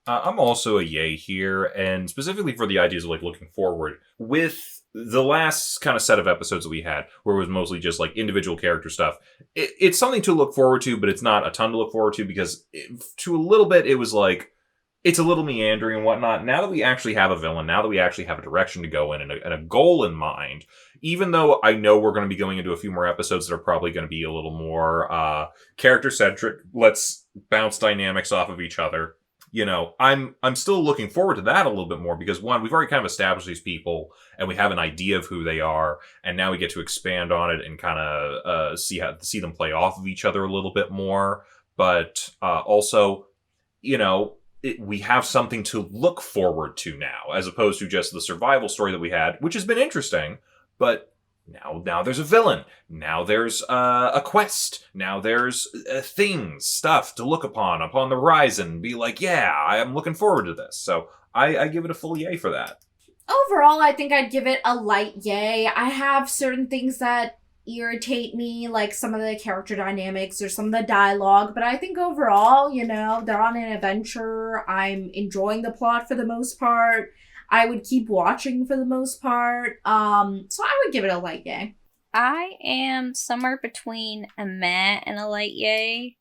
I'm also a yay here, and specifically for the ideas of, like, looking forward. With the last kind of set of episodes that we had, where it was mostly just, like, individual character stuff, it's something to look forward to, but it's not a ton to look forward to, because to a little bit, it was like, it's a little meandering and whatnot. Now that we actually have a villain, now that we actually have a direction to go in and a goal in mind, even though I know we're going to be going into a few more episodes that are probably going to be a little more character-centric, let's bounce dynamics off of each other, you know, I'm still looking forward to that a little bit more because, one, we've already kind of established these people and we have an idea of who they are, and now we get to expand on it and kind of see them play off of each other a little bit more. But also, you know, we have something to look forward to now, as opposed to just the survival story that we had, which has been interesting, but now there's a villain. Now there's a quest. Now there's stuff to look upon the horizon. Be like, yeah, I am looking forward to this. So I give it a full yay for that. Overall, I think I'd give it a light yay. I have certain things that irritate me, like some of the character dynamics or some of the dialogue, but I think overall, you know, they're on an adventure. I'm enjoying the plot for the most part. I would keep watching for the most part. So I would give it a light yay. I am somewhere between a meh and a light yay,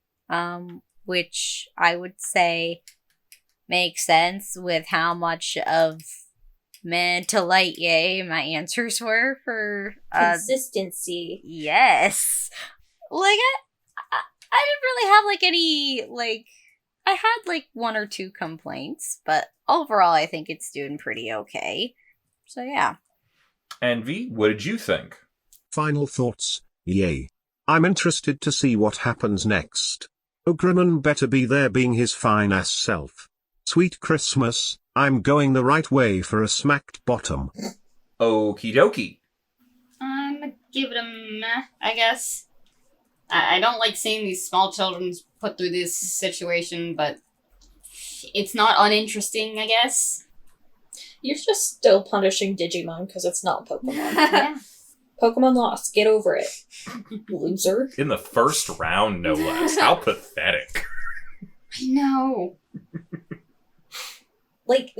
which I would say makes sense with how much of meh to light yay my answers were for consistency. Yes. Like, I didn't really have, like, any, like, I had, like, one or two complaints, but overall I think it's doing pretty okay. So, yeah. And V, what did you think? Final thoughts, yay. I'm interested to see what happens next. Ogreman better be there being his fine-ass self. Sweet Christmas, I'm going the right way for a smacked bottom. Okie dokie. I'm gonna give it a meh, I guess. I don't like seeing these small children put through this situation, but it's not uninteresting, I guess. You're just still punishing Digimon because it's not Pokemon. Yeah. Pokemon lost. Get over it. Loser. In the first round, no less. How pathetic. I know. Like,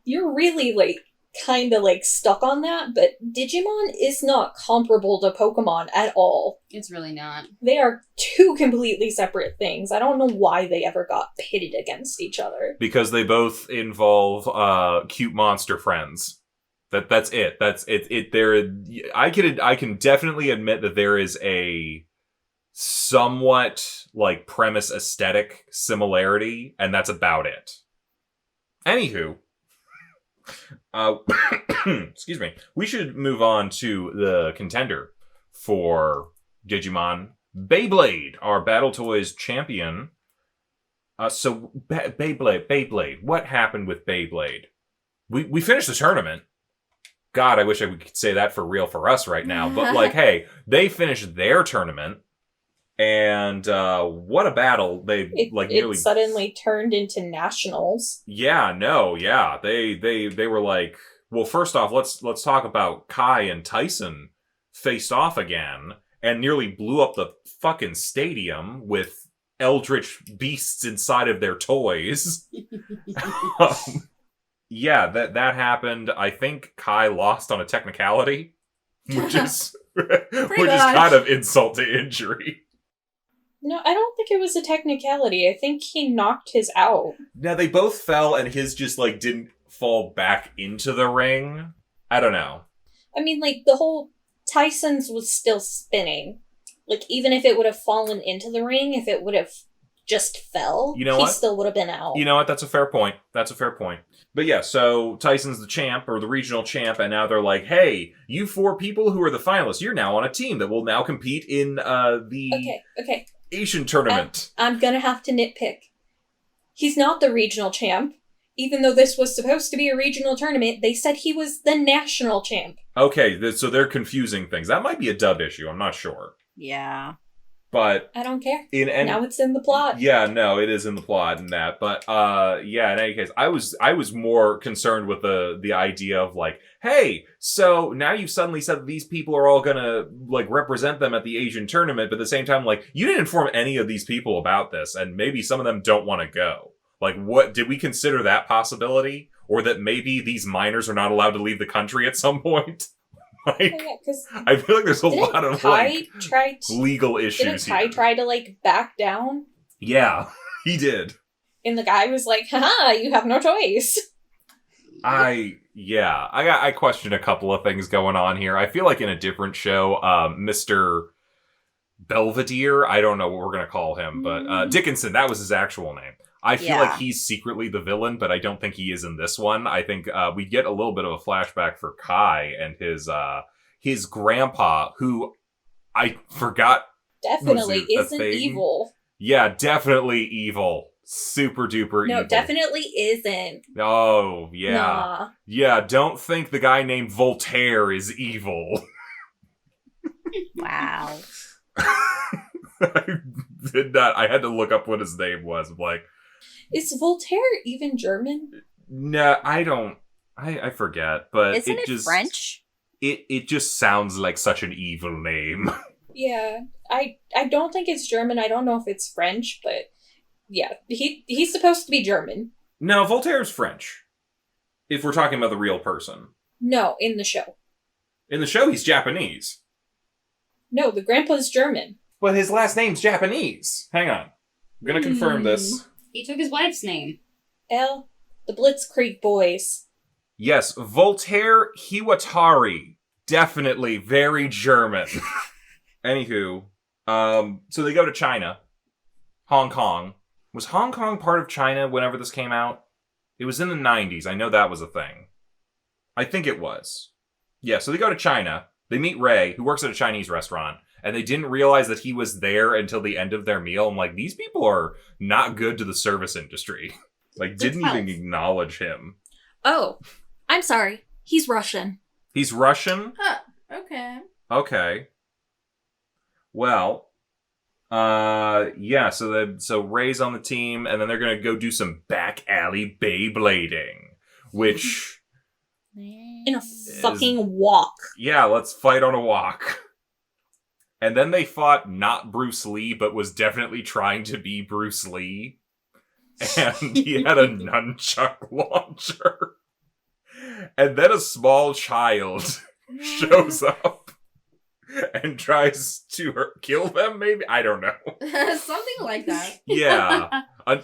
you're really, like, kind of, like, stuck on that, but Digimon is not comparable to Pokemon at all. It's really not. They are two completely separate things. I don't know why they ever got pitted against each other. Because they both involve cute monster friends. That's it. That's it. There, I can definitely admit that there is a somewhat like premise aesthetic similarity, and that's about it. Anywho, excuse me. We should move on to the contender for Digimon, Beyblade, our Battle Toys champion. So Beyblade. What happened with Beyblade? We finished the tournament. God, I wish I could say that for real for us right now. But like, hey, they finished their tournament, and what a battle! It suddenly turned into nationals. Yeah, no, yeah, they were like, well, first off, let's talk about Kai and Tyson faced off again and nearly blew up the fucking stadium with eldritch beasts inside of their toys. Yeah, that happened. I think Kai lost on a technicality, which is kind of insult to injury. No, I don't think it was a technicality. I think he knocked his out. Now, they both fell, and his just, like, didn't fall back into the ring. I don't know. I mean, like, the whole Tyson's was still spinning. Like, even if it would have fallen into the ring, if it would have just fell, he still would have been out. You know what? That's a fair point. But yeah, so Tyson's the champ, or the regional champ, and now they're like, hey, you four people who are the finalists, you're now on a team that will now compete in the Asian tournament. I'm gonna have to nitpick. He's not the regional champ. Even though this was supposed to be a regional tournament, they said he was the national champ. Okay, so they're confusing things. That might be a dub issue, I'm not sure. Yeah. But I don't care. Now it's in the plot. Yeah, no, it is in the plot and that. But yeah, in any case, I was more concerned with the idea of like, hey, so now you've suddenly said that these people are all gonna like represent them at the Asian tournament, but at the same time, like, you didn't inform any of these people about this, and maybe some of them don't want to go. Like, what did we consider that possibility? Or that maybe these minors are not allowed to leave the country at some point? Like, I feel like there's a lot of legal issues here. Didn't Kai try to like back down? Yeah, he did. And the guy was like, haha, you have no choice. I question a couple of things going on here. I feel like in a different show, Mr. Belvedere, I don't know what we're going to call him, but Dickinson, that was his actual name. I feel like he's secretly the villain, but I don't think he is in this one. I think we get a little bit of a flashback for Kai and his grandpa, who I forgot. Definitely isn't evil. Yeah, definitely evil. Super duper evil. No, definitely isn't. Oh, yeah. Nah. Yeah, don't think the guy named Voltaire is evil. Wow. I did not. I had to look up what his name was. I'm like, is Voltaire even German? No, I don't. I forget, but isn't it just French? It just sounds like such an evil name. Yeah, I don't think it's German. I don't know if it's French, but yeah, he's supposed to be German. No, Voltaire's French. If we're talking about the real person. No, in the show. In the show, he's Japanese. No, the grandpa's German. But his last name's Japanese. Hang on. I'm gonna confirm this. He took his wife's name. The Blitzkrieg Boys. Yes, Voltaire Hiwatari. Definitely very German. Anywho, so they go to China. Hong Kong. Was Hong Kong part of China whenever this came out? It was in the 90s. I know that was a thing. I think it was. Yeah, so they go to China. They meet Ray, who works at a Chinese restaurant. And they didn't realize that he was there until the end of their meal. I'm like, these people are not good to the service industry. Like, didn't even acknowledge him. Oh, I'm sorry. He's Russian. He's Russian? Okay. Okay. Well, yeah, so Ray's on the team, and then they're gonna go do some back alley Beyblading, which... in a fucking walk. Yeah, let's fight on a walk. And then they fought not Bruce Lee, but was definitely trying to be Bruce Lee. and he had a nunchuck launcher. And then a small child shows up and tries to kill them, maybe? I don't know. Something like that. Yeah.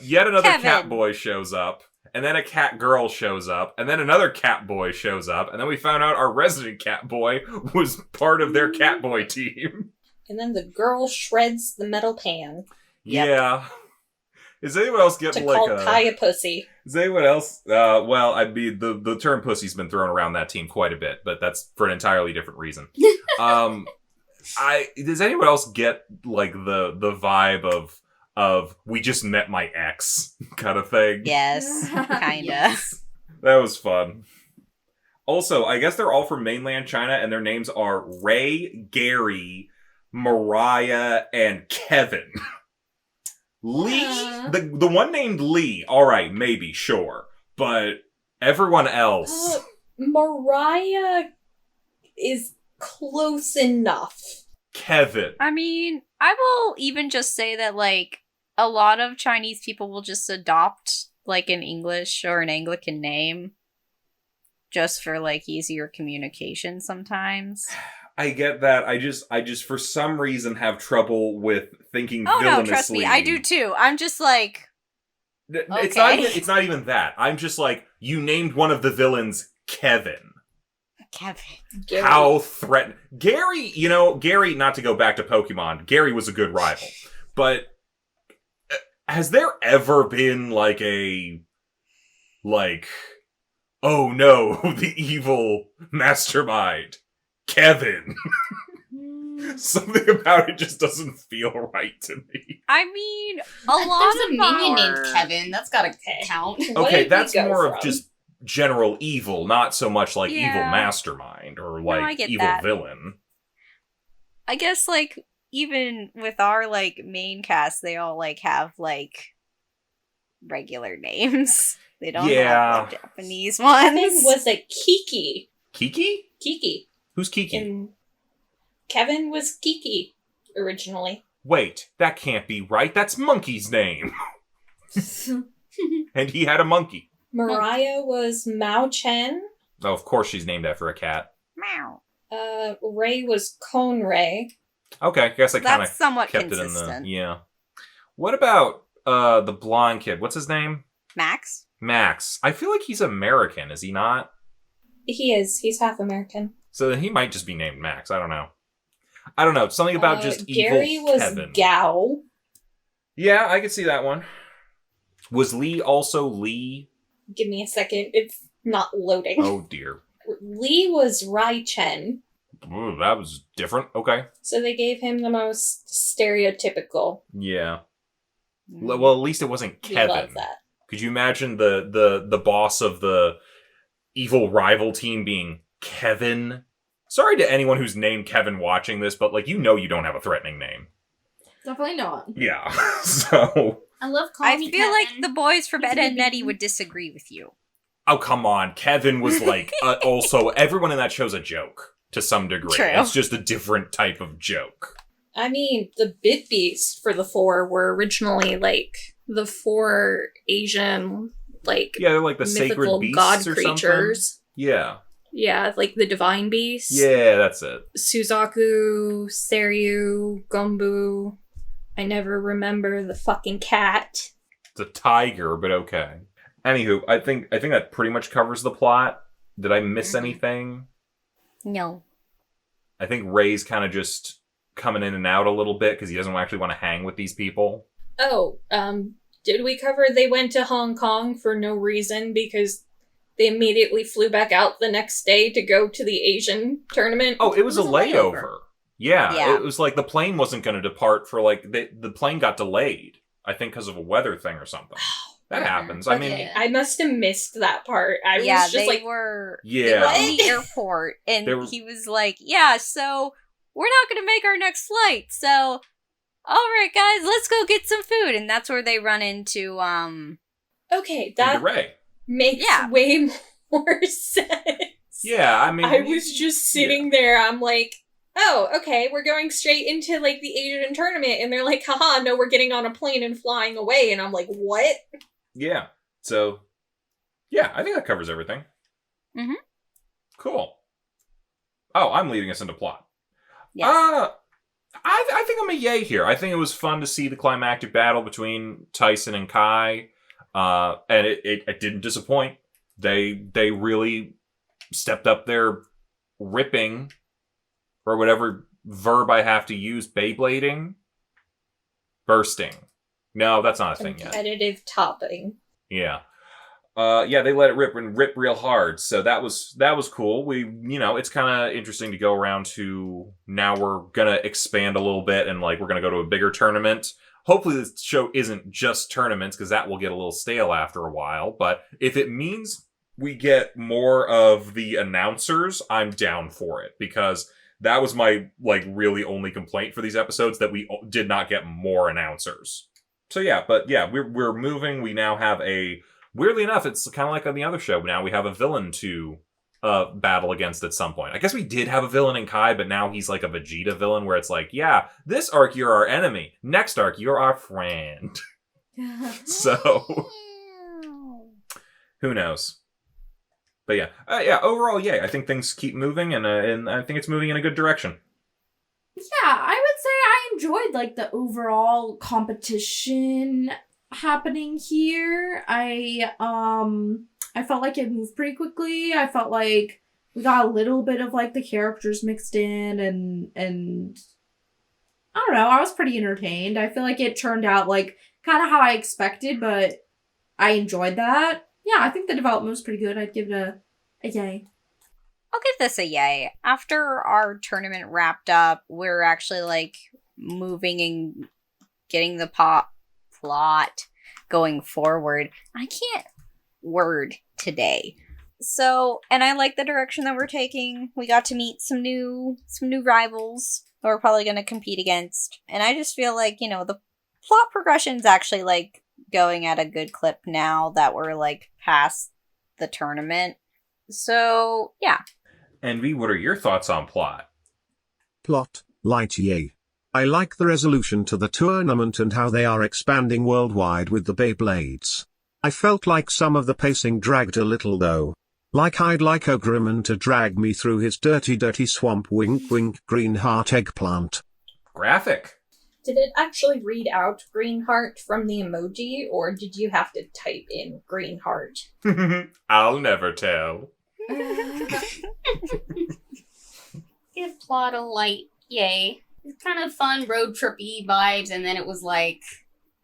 Yet another Kevin. cat boy shows up, and then a cat girl shows up, and then another cat boy shows up, and then we found out our resident cat boy was part of their cat boy team. And then the girl shreds the metal pan Yep. Yeah. Is anyone else to getting call like a... Kai a pussy. Is anyone else? Well, I mean, the term pussy's been thrown around that team quite a bit, but that's for an entirely different reason. Does anyone else get like the vibe of we just met my ex kind of thing? Yes, kinda. Yes. That was fun. Also, I guess they're all from mainland China, and their names are Ray, Gary, Mariah, and Kevin. Lee? The one named Lee, alright, maybe, sure. But everyone else... Mariah is close enough. Kevin. I mean, I will even just say that, like, a lot of Chinese people will just adopt, like, an English or an Anglican name just for, like, easier communication sometimes. I get that. I just for some reason have trouble with thinking Oh, villainously. no, trust me, I do too. I'm just like, It's okay. it's not even that. I'm just like, you named one of the villains Kevin. Kevin. Gary. How threatened. Gary, Gary, not to go back to Pokemon, Gary was a good rival. But has there ever been like oh no, the evil mastermind, Kevin? Something about it just doesn't feel right to me. I mean, a lot There's of a minion our... named Kevin. That's gotta count. What Okay, did we that's go more from? of just general evil, not so much like Yeah. evil mastermind or I like get evil that. villain. I guess, like, even with our, like, main cast, they all, like, have, like, regular names. They don't Yeah. have, like, Japanese Kevin ones. was a Kiki. Kiki? Kiki. Who's Kiki? And Kevin was Kiki originally. Wait, that can't be right. That's Monkey's name. And he had a monkey. Mariah was Mao Chen. Oh, of course she's named after a cat. Meow. Ray was Cone Ray. Okay, I guess I kind of That's somewhat kept consistent. it in the... Yeah. What about the blonde kid? What's his name? Max? Max. I feel like he's American, is he not? He is. He's half American. So then he might just be named Max. I don't know. Something about just Gary evil was Kevin. Gao. Yeah, I could see that one. Was Lee also Lee? Give me a second. It's not loading. Oh dear. Lee was Rai Chen. Ooh, that was different. Okay. So they gave him the most stereotypical. Yeah. Mm. Well, at least it wasn't We Kevin. love that. Could you imagine the boss of the evil rival team being Kevin? Sorry to anyone who's named Kevin watching this, but like you don't have a threatening name. Definitely not. Yeah. So. I love calling I me feel like Kevin. the boys from He's Ed a and good Nettie baby. would disagree with you. Oh, come on. Kevin was like, also, everyone in that show's a joke to some degree. True. It's just a different type of joke. I mean, the bit beasts for the four were originally like the four Asian, like Yeah, they're like the sacred mythical beasts god or creatures. something. Yeah. Yeah, like the divine beasts. Yeah, that's it. Suzaku, Seryu, Gombu. I never remember the fucking cat. It's a tiger, but okay. Anywho, I think that pretty much covers the plot. Did I miss anything? No. I think Ray's kind of just coming in and out a little bit because he doesn't actually want to hang with these people. Oh, did we cover they went to Hong Kong for no reason because they immediately flew back out the next day to go to the Asian tournament? Oh, it was a layover. Yeah, Yeah. it was like the plane wasn't going to depart for like the plane got delayed. I think because of a weather thing or something. That happens. I mean, Okay, I must have missed that part. I Yeah, was just they like, were yeah. in the airport, and They were- he was like, yeah, so we're not going to make our next flight, so all right, guys, let's go get some food. And that's where they run into, okay, Into that Ray. makes Yeah. way more sense. Yeah, I mean, I was just sitting there, I'm like, oh, okay, we're going straight into, like, the Asian tournament, and they're like, haha, no, we're getting on a plane and flying away, and I'm like, what? Yeah. So, yeah, I think that covers everything. Mhm. Cool. Oh, I'm leading us into plot. Yes. I think I'm a yay here. I think it was fun to see the climactic battle between Tyson and Kai, and it didn't disappoint. They really stepped up their ripping, or whatever verb I have to use, Beyblading, bursting. No, that's not a thing yet. Competitive topping. Yeah. Yeah, they let it rip and rip real hard. So that was cool. It's kind of interesting to go around to now we're going to expand a little bit and like we're going to go to a bigger tournament. Hopefully this show isn't just tournaments because that will get a little stale after a while. But if it means we get more of the announcers, I'm down for it because that was my like really only complaint for these episodes that we did not get more announcers. So yeah, but yeah, we're moving. We now have weirdly enough, it's kind of like on the other show. Now we have a villain to battle against at some point. I guess we did have a villain in Kai, but now he's like a Vegeta villain where it's like, yeah, this arc you're our enemy. Next arc you're our friend. So who knows? But yeah, overall, yay. I think things keep moving, and I think it's moving in a good direction. Yeah, I would say I enjoyed like the overall competition happening here. I felt like it moved pretty quickly. I felt like we got a little bit of like the characters mixed in and I don't know, I was pretty entertained. I feel like it turned out like kind of how I expected, but I enjoyed that. Yeah, I think the development was pretty good. I'd give it a yay. I'll give this a yay. After our tournament wrapped up, we're actually like moving and getting the plot going forward. I can't word today. So, and I like the direction that we're taking. We got to meet some new rivals who we're probably going to compete against. And I just feel like, the plot progression's actually like going at a good clip now that we're like past the tournament. So, yeah. Envy, what are your thoughts on plot? Plot, light yay. I like the resolution to the tournament and how they are expanding worldwide with the Beyblades. I felt like some of the pacing dragged a little though. Like I'd like Ogreman to drag me through his dirty swamp wink wink green heart eggplant. Graphic. Did it actually read out green heart from the emoji, or did you have to type in green heart? I'll never tell. Give plot a light yay. It's kind of fun road trippy vibes, and then it was like,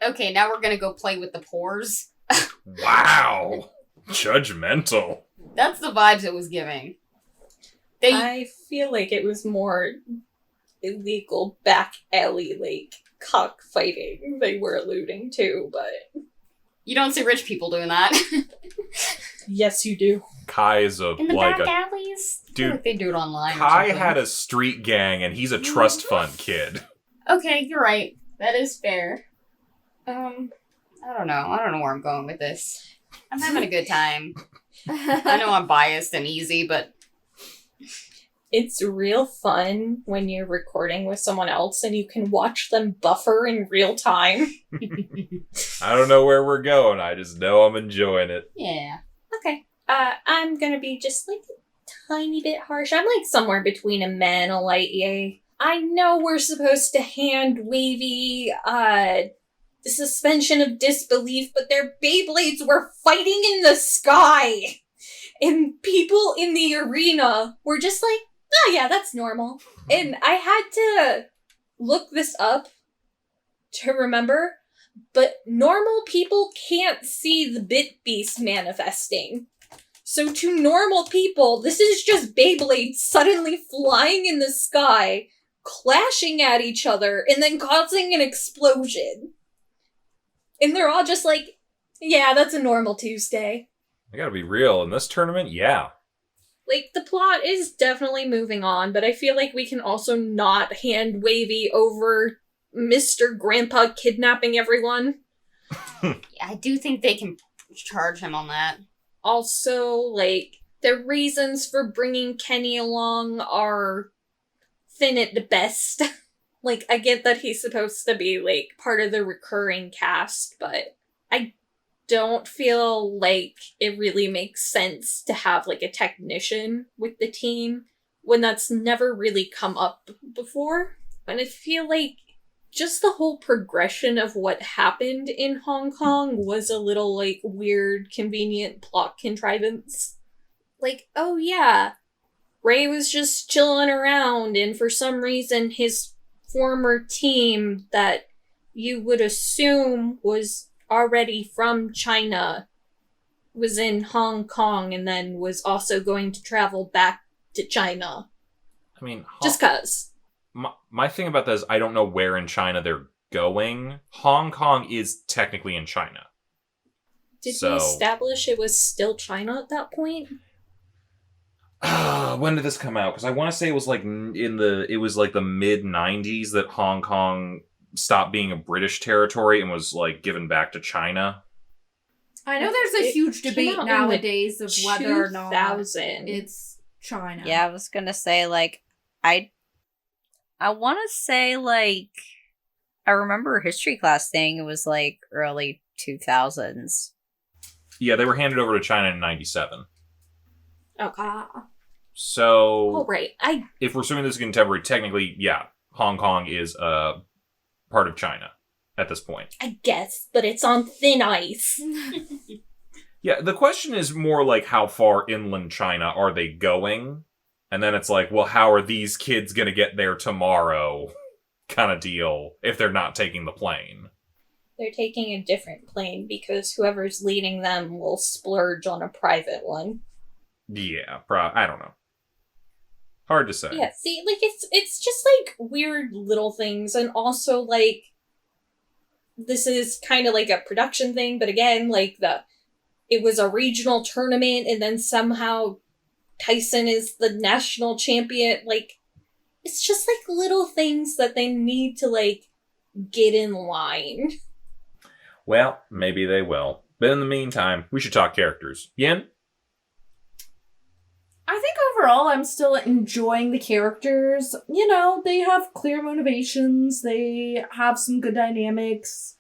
okay, now we're gonna go play with the pores. Wow. Judgmental. That's the vibes it was giving. I feel like it was more illegal back alley like cockfighting they were alluding to, but you don't see rich people doing that. yes, you do. Kai is in the back alleys. I feel like they do it online. Kai had a street gang, and he's a trust fund kid. Okay, you're right. That is fair. I don't know. I don't know where I'm going with this. I'm having a good time. I know I'm biased and easy, but it's real fun when you're recording with someone else and you can watch them buffer in real time. I don't know where we're going. I just know I'm enjoying it. Yeah. Okay. I'm gonna be just like a tiny bit harsh. I'm like somewhere between a meh and a light yay. I know we're supposed to hand wavy, suspension of disbelief, but their Beyblades were fighting in the sky! And people in the arena were just like, oh yeah, that's normal. And I had to look this up to remember, but normal people can't see the Bit Beast manifesting. So to normal people, this is just Beyblades suddenly flying in the sky, clashing at each other, and then causing an explosion. And they're all just like, yeah, that's a normal Tuesday. I gotta be real. In this tournament, yeah. Like, the plot is definitely moving on, but I feel like we can also not hand wavy over Mr. Grandpa kidnapping everyone. Yeah, I do think they can charge him on that. Also, like, the reasons for bringing Kenny along are thin at the best. Like, I get that he's supposed to be, like, part of the recurring cast, but I don't feel like it really makes sense to have like a technician with the team when that's never really come up before. And I feel like just the whole progression of what happened in Hong Kong was a little like weird, convenient plot contrivance. Like, oh yeah, Ray was just chilling around, and for some reason his former team that you would assume was already from China was in Hong Kong and then was also going to travel back to China. I mean, just cuz. My thing about that is I don't know where in China they're going. Hong Kong is technically in China. Did we establish it was still China at that point? When did this come out? Because I want to say it was like the mid 90s that Hong Kong stopped being a British territory and was like given back to China. I know there's a huge debate nowadays of whether or not 2000. it's China. Yeah, I was gonna say, like, I want to say, like, I remember a history class thing. It was like early 2000s. Yeah, they were handed over to China in 97. Okay. So, oh, right. If we're assuming this is contemporary, technically, yeah, Hong Kong is part of China at this point. I guess, but it's on thin ice. Yeah, the question is more like how far inland China are they going? And then it's like, well, how are these kids going to get there tomorrow kind of deal if they're not taking the plane? They're taking a different plane because whoever's leading them will splurge on a private one. Yeah, I don't know. Hard to say. Yeah, see, like, it's just, like, weird little things, and also, like, this is kind of like a production thing, but again, like, it was a regional tournament, and then somehow Tyson is the national champion. Like, it's just, like, little things that they need to, like, get in line. Well, maybe they will. But in the meantime, we should talk characters. Yin? I think overall I'm still enjoying the characters. You know, they have clear motivations, they have some good dynamics,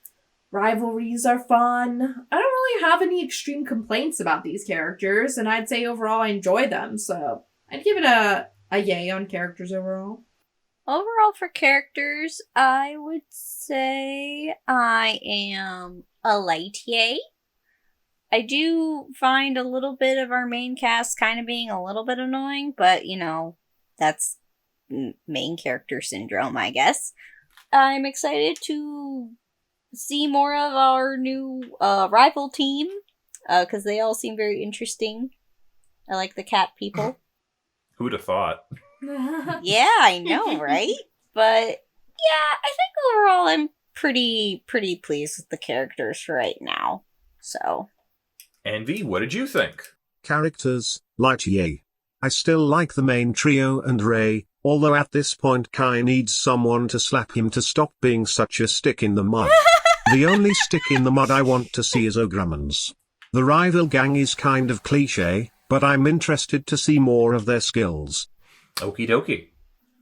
rivalries are fun. I don't really have any extreme complaints about these characters, and I'd say overall I enjoy them, so I'd give it a yay on characters overall. Overall, for characters, I would say I am a light yay. I do find a little bit of our main cast kind of being a little bit annoying, but, you know, that's main character syndrome, I guess. I'm excited to see more of our new rival team, because they all seem very interesting. I like the cat people. Who'd have thought? Yeah, I know, right? But, yeah, I think overall I'm pretty pleased with the characters for right now. So... Envy, what did you think? Characters, light yay. I still like the main trio and Ray, although at this point Kai needs someone to slap him to stop being such a stick in the mud. The only stick in the mud I want to see is Ogrumans. The rival gang is kind of cliche, but I'm interested to see more of their skills. Okie dokie.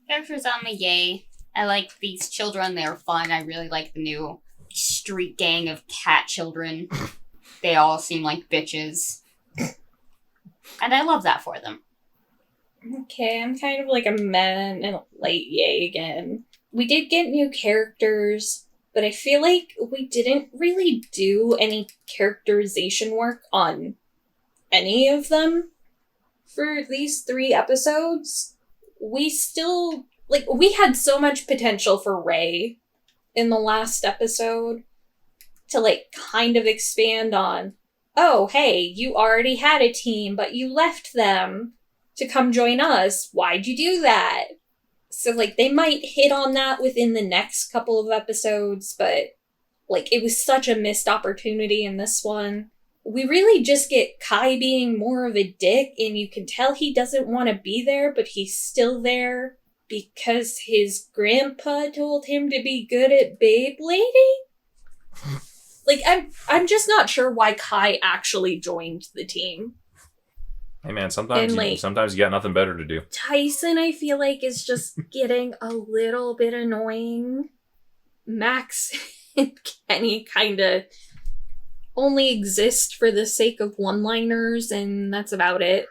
Characters on the yay. I like these children, they're fun. I really like the new street gang of cat children. They all seem like bitches. And I love that for them. Okay, I'm kind of like a meh and a light yay again. We did get new characters, but I feel like we didn't really do any characterization work on any of them for these 3 episodes. We still, like, we had so much potential for Ray in the last episode to, like, kind of expand on, oh, hey, you already had a team, but you left them to come join us. Why'd you do that? So, like, they might hit on that within the next couple of episodes, but, like, it was such a missed opportunity in this one. We really just get Kai being more of a dick, and you can tell he doesn't want to be there, but he's still there because his grandpa told him to be good at Beyblading? Like, I'm just not sure why Kai actually joined the team. Hey man, sometimes you got nothing better to do. Tyson, I feel like, is just getting a little bit annoying. Max and Kenny kind of only exist for the sake of one-liners, and that's about it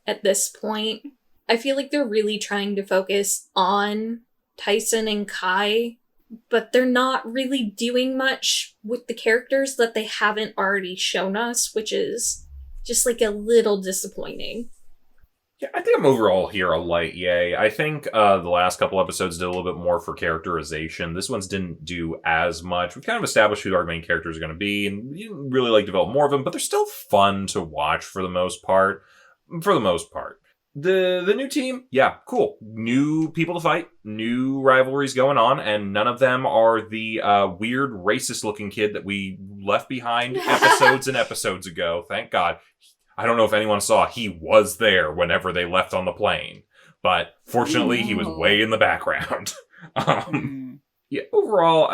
at this point. I feel like they're really trying to focus on Tyson and Kai, but they're not really doing much with the characters that they haven't already shown us, which is just like a little disappointing. Yeah, I think I'm overall here a light yay. I think the last couple episodes did a little bit more for characterization. This one's didn't do as much. We've kind of established who our main characters are going to be, and you didn't really like develop more of them, but they're still fun to watch for the most part. For the most part. The new team, yeah, cool. New people to fight, new rivalries going on, and none of them are the weird racist-looking kid that we left behind episodes and episodes ago. Thank God. I don't know if anyone saw he was there whenever they left on the plane, but fortunately he was way in the background. Yeah, overall,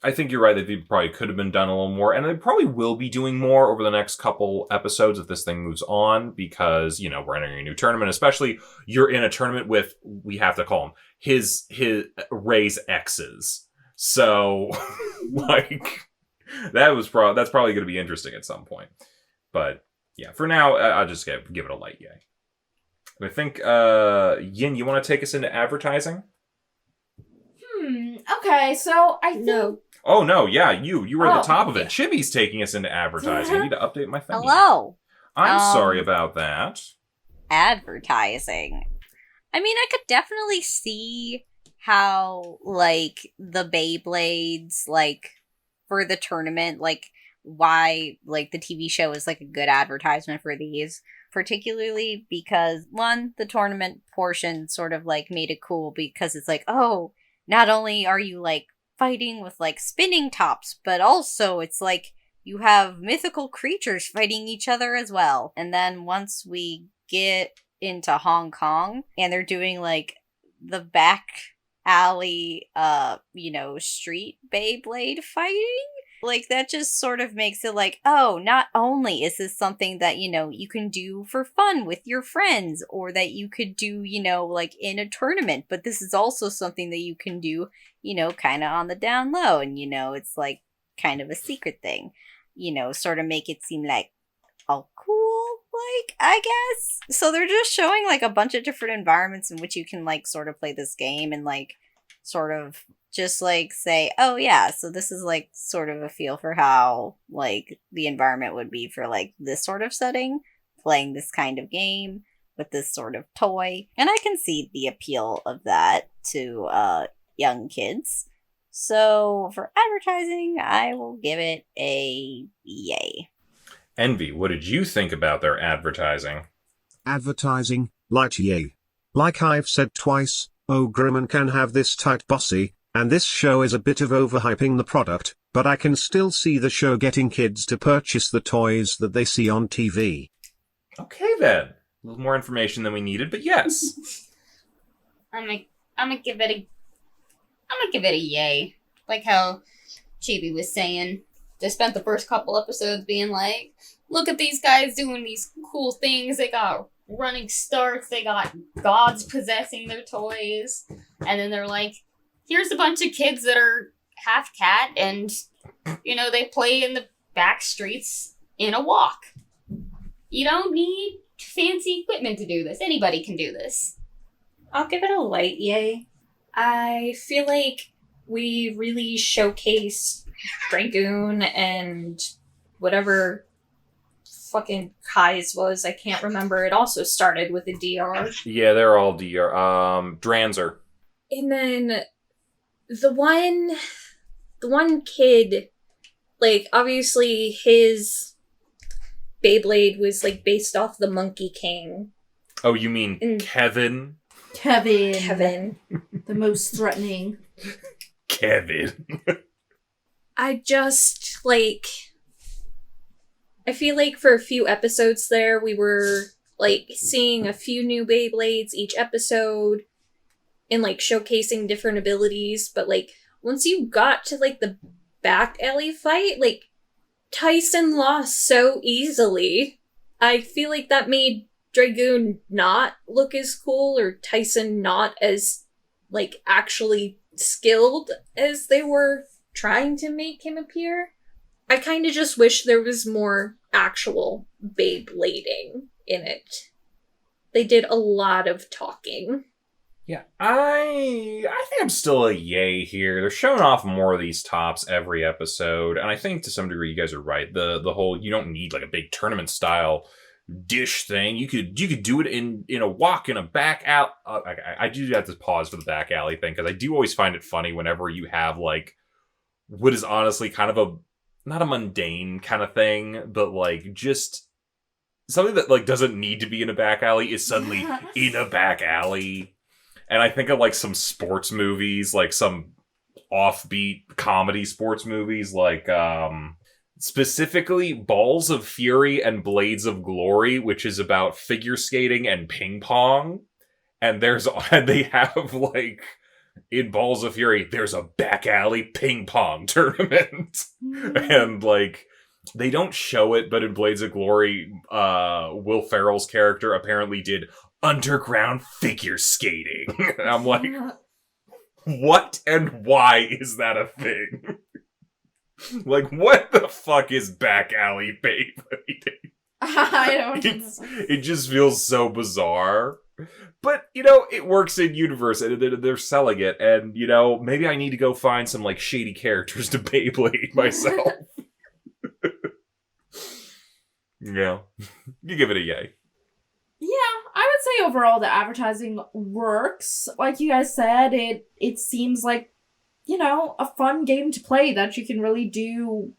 I think you're right that they probably could have been done a little more, and they probably will be doing more over the next couple episodes if this thing moves on, because, you know, we're entering a new tournament, especially you're in a tournament with, we have to call him, his Ray's exes. So, like, that's probably going to be interesting at some point. But, yeah, for now, I'll just give it a light yay. I think, Yin, you want to take us into advertising? Okay, so I think... No. Oh, no, yeah, you were at the top of it. Chibi's taking us into advertising. I need to update my thing. Hello. I'm sorry about that. Advertising. I mean, I could definitely see how, like, the Beyblades, like, for the tournament, like, why, like, the TV show is, like, a good advertisement for these. Particularly because, one, the tournament portion sort of, like, made it cool because it's like, oh, not only are you, like, fighting with, like, spinning tops, but also it's like you have mythical creatures fighting each other as well. And then once we get into Hong Kong and they're doing, like, the back alley, street Beyblade fighting, like, that just sort of makes it like, oh, not only is this something that, you know, you can do for fun with your friends, or that you could do, you know, like, in a tournament, but this is also something that you can do, you know, kind of on the down low, and, you know, it's, like, kind of a secret thing, you know, sort of make it seem like, oh, cool, like, I guess. So they're just showing, like, a bunch of different environments in which you can, like, sort of play this game, and, like, sort of just, like, say, oh, yeah, so this is, like, sort of a feel for how, like, the environment would be for, like, this sort of setting, playing this kind of game with this sort of toy. And I can see the appeal of that to young kids. So, for advertising, I will give it a yay. Envy, what did you think about their advertising? Advertising, light yay. Like I've said twice, Ogreman can have this tight bossy, and this show is a bit of overhyping the product, but I can still see the show getting kids to purchase the toys that they see on TV. Okay then. A little more information than we needed, but yes. I'm gonna give it a yay. Like how Chibi was saying. They spent the first couple episodes being like, look at these guys doing these cool things. They got running starts. They got gods possessing their toys. And then they're like, here's a bunch of kids that are half cat and, you know, they play in the back streets in a walk. You don't need fancy equipment to do this. Anybody can do this. I'll give it a light yay. I feel like we really showcased Dragoon and whatever fucking Kai's was. I can't remember. It also started with a DR. Yeah, they're all DR. Dranzer. And then the one kid, like, obviously his Beyblade was, like, based off the Monkey King. Oh, you mean Kevin? Kevin. The most threatening. Kevin. I just, like, I feel like for a few episodes there, we were, like, seeing a few new Beyblades each episode and, like, showcasing different abilities, but, like, once you got to, like, the back alley fight, like, Tyson lost so easily. I feel like that made Dragoon not look as cool, or Tyson not as, like, actually skilled as they were trying to make him appear. I kind of just wish there was more actual Beyblading in it. They did a lot of talking. Yeah, I think I'm still a yay here. They're showing off more of these tops every episode, and I think to some degree you guys are right. The whole you don't need like a big tournament style dish thing. You could do it in a walk in a back alley. I do have to pause for the back alley thing because I do always find it funny whenever you have like what is honestly kind of a not a mundane kind of thing, but like just something that like doesn't need to be in a back alley is suddenly in a back alley. And I think of like some sports movies, like some offbeat comedy sports movies, like specifically Balls of Fury and Blades of Glory, which is about figure skating and ping pong. And they have like in Balls of Fury, there's a back alley ping pong tournament. And like they don't show it, but in Blades of Glory, Will Ferrell's character apparently did underground figure skating. And I'm like, what and why is that a thing? Like, what the fuck is back alley Beyblading? I don't know. It just feels so bizarre. But, you know, it works in universe, and they're selling it, and, you know, maybe I need to go find some, like, shady characters to Beyblade myself. Yeah. You give it a yay. Yeah, I would say overall the advertising works. Like you guys said, it seems like, you know, a fun game to play that you can really do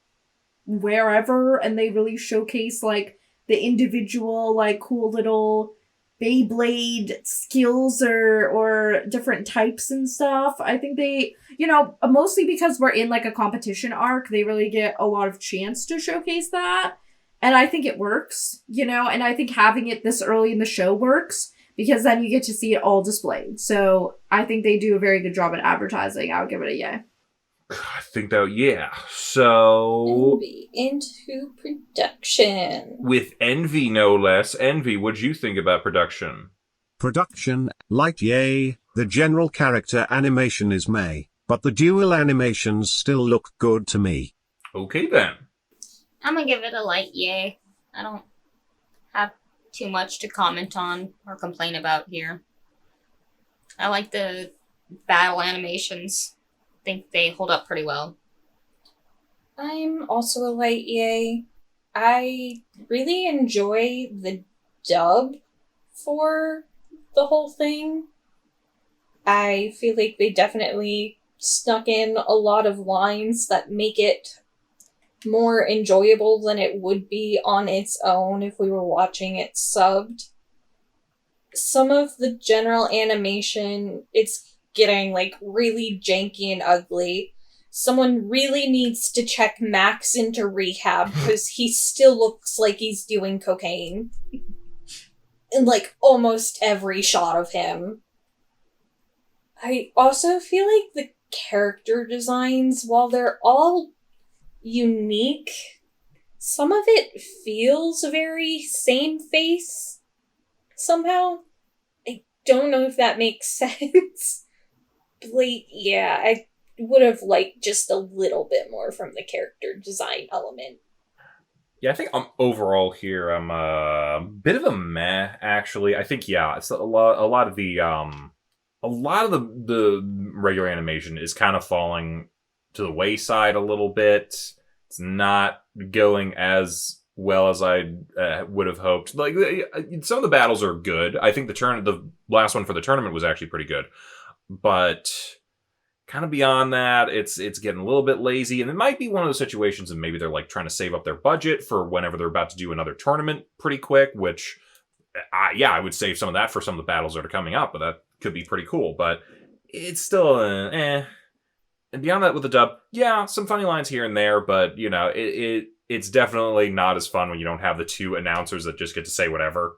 wherever, and they really showcase, like, the individual, like, cool little Beyblade skills or different types and stuff. I think they, you know, mostly because we're in, like, a competition arc, they really get a lot of chance to showcase that. And I think it works, you know, and I think having it this early in the show works because then you get to see it all displayed. So I think they do a very good job at advertising. I'll give it a yay. I think that, yeah. So... Envy into production. With Envy, no less. Envy, what'd you think about production? Production, light yay, the general character animation is meh, but the dual animations still look good to me. Okay then. I'm gonna give it a light yay. I don't have too much to comment on or complain about here. I like the battle animations. I think they hold up pretty well. I'm also a light yay. I really enjoy the dub for the whole thing. I feel like they definitely snuck in a lot of lines that make it more enjoyable than it would be on its own if we were watching it subbed. Some of the general animation, it's getting, like, really janky and ugly. Someone really needs to check Max into rehab because he still looks like he's doing cocaine. In, like, almost every shot of him. I also feel like the character designs, while they're all unique, some of it feels very same face somehow. I don't know if that makes sense. But, like, yeah, I would have liked just a little bit more from the character design element. Yeah, I think I'm overall here. I'm a bit of a meh, actually. I think it's a lot of the regular animation is kind of falling to the wayside a little bit. It's not going as well as I would have hoped. Like some of the battles are good. I think the last one for the tournament was actually pretty good, but kind of beyond that, it's getting a little bit lazy. And it might be one of those situations, and maybe they're like trying to save up their budget for whenever they're about to do another tournament pretty quick. Which, I would save some of that for some of the battles that are coming up. But that could be pretty cool. But it's still And beyond that, with the dub, some funny lines here and there, but, you know, it's definitely not as fun when you don't have the two announcers that just get to say whatever.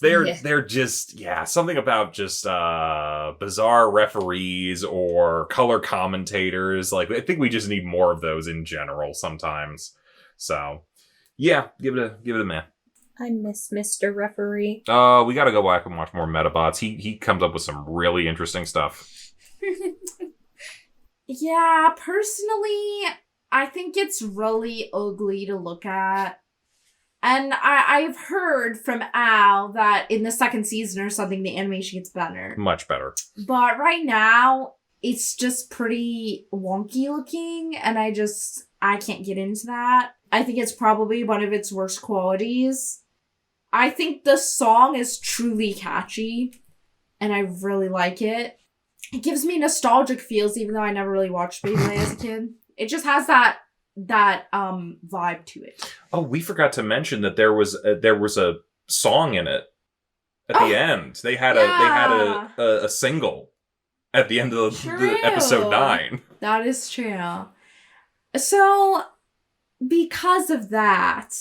They're just, something about just bizarre referees or color commentators. Like, I think we just need more of those in general sometimes. So, give it a man. I miss Mr. Referee. We gotta go back and watch more Metabots. He comes up with some really interesting stuff. Yeah, personally, I think it's really ugly to look at. And I've heard from Al that in the second season or something, the animation gets better. Much better. But right now, it's just pretty wonky looking, and I can't get into that. I think it's probably one of its worst qualities. I think the song is truly catchy, and I really like it. It gives me nostalgic feels, even though I never really watched Beyblade as a kid. It just has that vibe to it. Oh, we forgot to mention that there was a song in it at the end. They had a single at the end of the episode 9. That is true. So, because of that,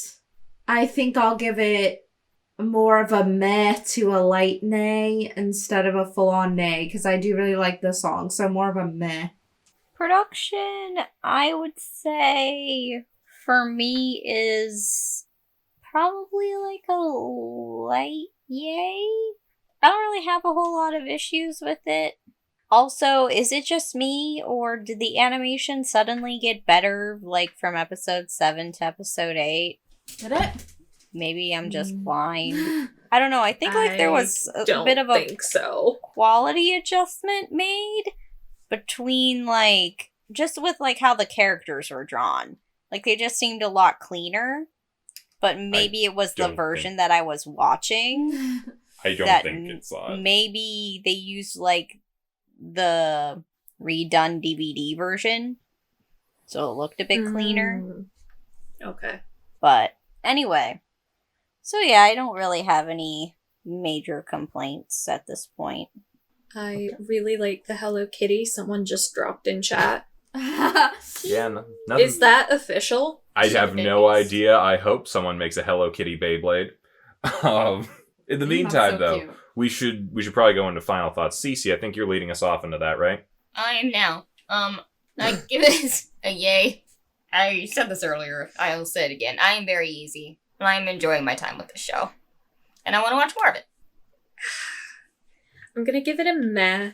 I think I'll give it more of a meh to a light nay instead of a full-on nay, because I do really like the song, so more of a meh. Production, I would say, for me, is probably like a light yay. I don't really have a whole lot of issues with it. Also, is it just me, or did the animation suddenly get better, like, from episode 7 to episode 8? Did it? Maybe I'm just blind. I don't know, I think, like, there was a bit of a quality adjustment made between, like, just with, like, how the characters were drawn. Like, they just seemed a lot cleaner, but maybe it was the version that I was watching. I don't think it's that. Maybe they used, like, the redone DVD version, so it looked a bit cleaner. Okay. But, anyway. So, yeah, I don't really have any major complaints at this point. I really like the Hello Kitty someone just dropped in chat. Yeah, nothing. Is that official? I have no idea. I hope someone makes a Hello Kitty Beyblade. In the meantime, though, cute. we should probably go into final thoughts. Cece, I think you're leading us off into that, right? I am now. I give this a yay. I said this earlier. I'll say it again. I am very easy. And I am enjoying my time with the show. And I want to watch more of it. I'm gonna give it a meh.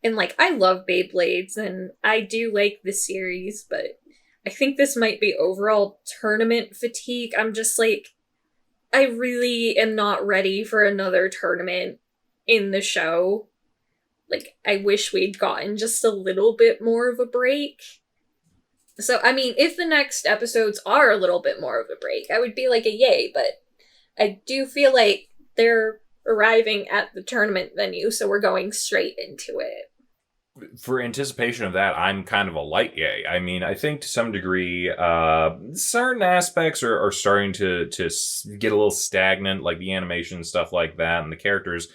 And, like, I love Beyblades, and I do like the series, but I think this might be overall tournament fatigue. I'm just like, I really am not ready for another tournament in the show. Like, I wish we'd gotten just a little bit more of a break. So, I mean, if the next episodes are a little bit more of a break, I would be like a yay, but I do feel like they're arriving at the tournament venue, so we're going straight into it. For anticipation of that, I'm kind of a light yay. I mean, I think to some degree, certain aspects are starting to get a little stagnant, like the animation and stuff like that, and the characters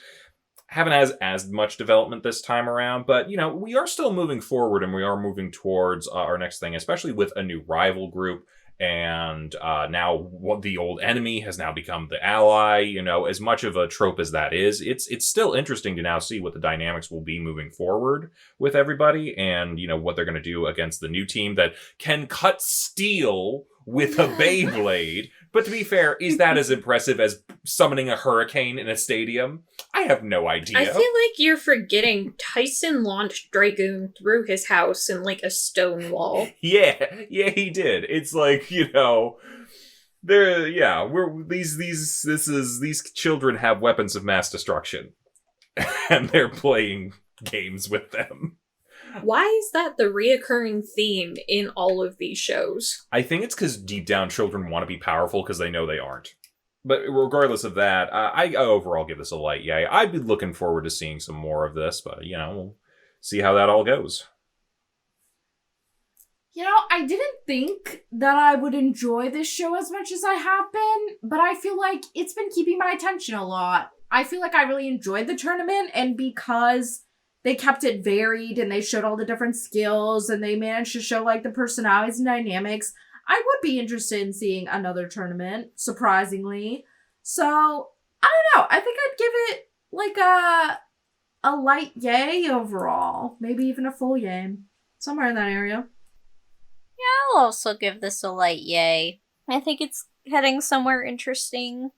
haven't as much development this time around. But, you know, we are still moving forward, and we are moving towards our next thing, especially with a new rival group. And now the old enemy has now become the ally. You know, as much of a trope as that is, it's still interesting to now see what the dynamics will be moving forward with everybody, and, you know, what they're going to do against the new team that can cut steel with a Beyblade. But to be fair, is that as impressive as summoning a hurricane in a stadium? I have no idea. I feel like you're forgetting Tyson launched Dragoon through his house in, like, a stone wall. Yeah, he did. It's like, you know, these children have weapons of mass destruction, and they're playing games with them. Why is that the reoccurring theme in all of these shows? I think it's because deep down children want to be powerful because they know they aren't. But regardless of that, I overall give this a light yay. I'd be looking forward to seeing some more of this, but, you know, we'll see how that all goes. You know, I didn't think that I would enjoy this show as much as I have been, but I feel like it's been keeping my attention a lot. I feel like I really enjoyed the tournament, and because they kept it varied and they showed all the different skills and they managed to show, like, the personalities and dynamics, I would be interested in seeing another tournament, surprisingly. So, I don't know. I think I'd give it, like, a light yay overall. Maybe even a full yay. Somewhere in that area. Yeah, I'll also give this a light yay. I think it's heading somewhere interesting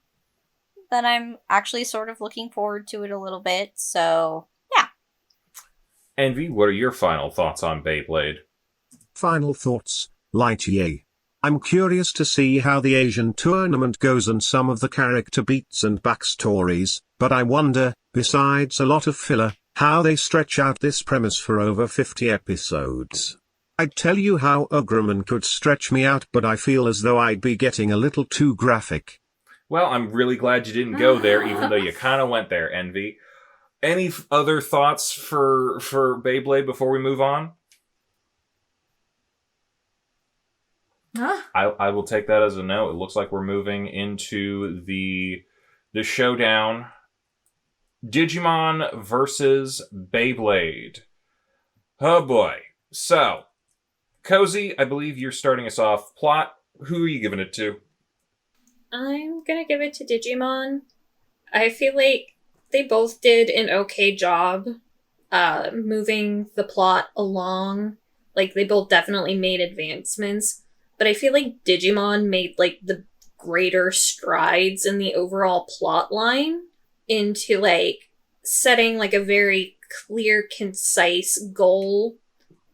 that I'm actually sort of looking forward to it a little bit, so yeah. Envy, what are your final thoughts on Beyblade? Final thoughts. Light yay. I'm curious to see how the Asian tournament goes and some of the character beats and backstories, but I wonder, besides a lot of filler, how they stretch out this premise for over 50 episodes. I'd tell you how Ugraman could stretch me out, but I feel as though I'd be getting a little too graphic. Well, I'm really glad you didn't go there, even though you kind of went there, Envy. Any other thoughts for Beyblade before we move on? Huh? I will take that as a no. It looks like we're moving into the showdown. Digimon versus Beyblade. Oh boy. So, Kozi, I believe you're starting us off. Plot, who are you giving it to? I'm gonna give it to Digimon. I feel like they both did an okay job moving the plot along. Like, they both definitely made advancements. But I feel like Digimon made, like, the greater strides in the overall plot line into, like, setting, like, a very clear, concise goal,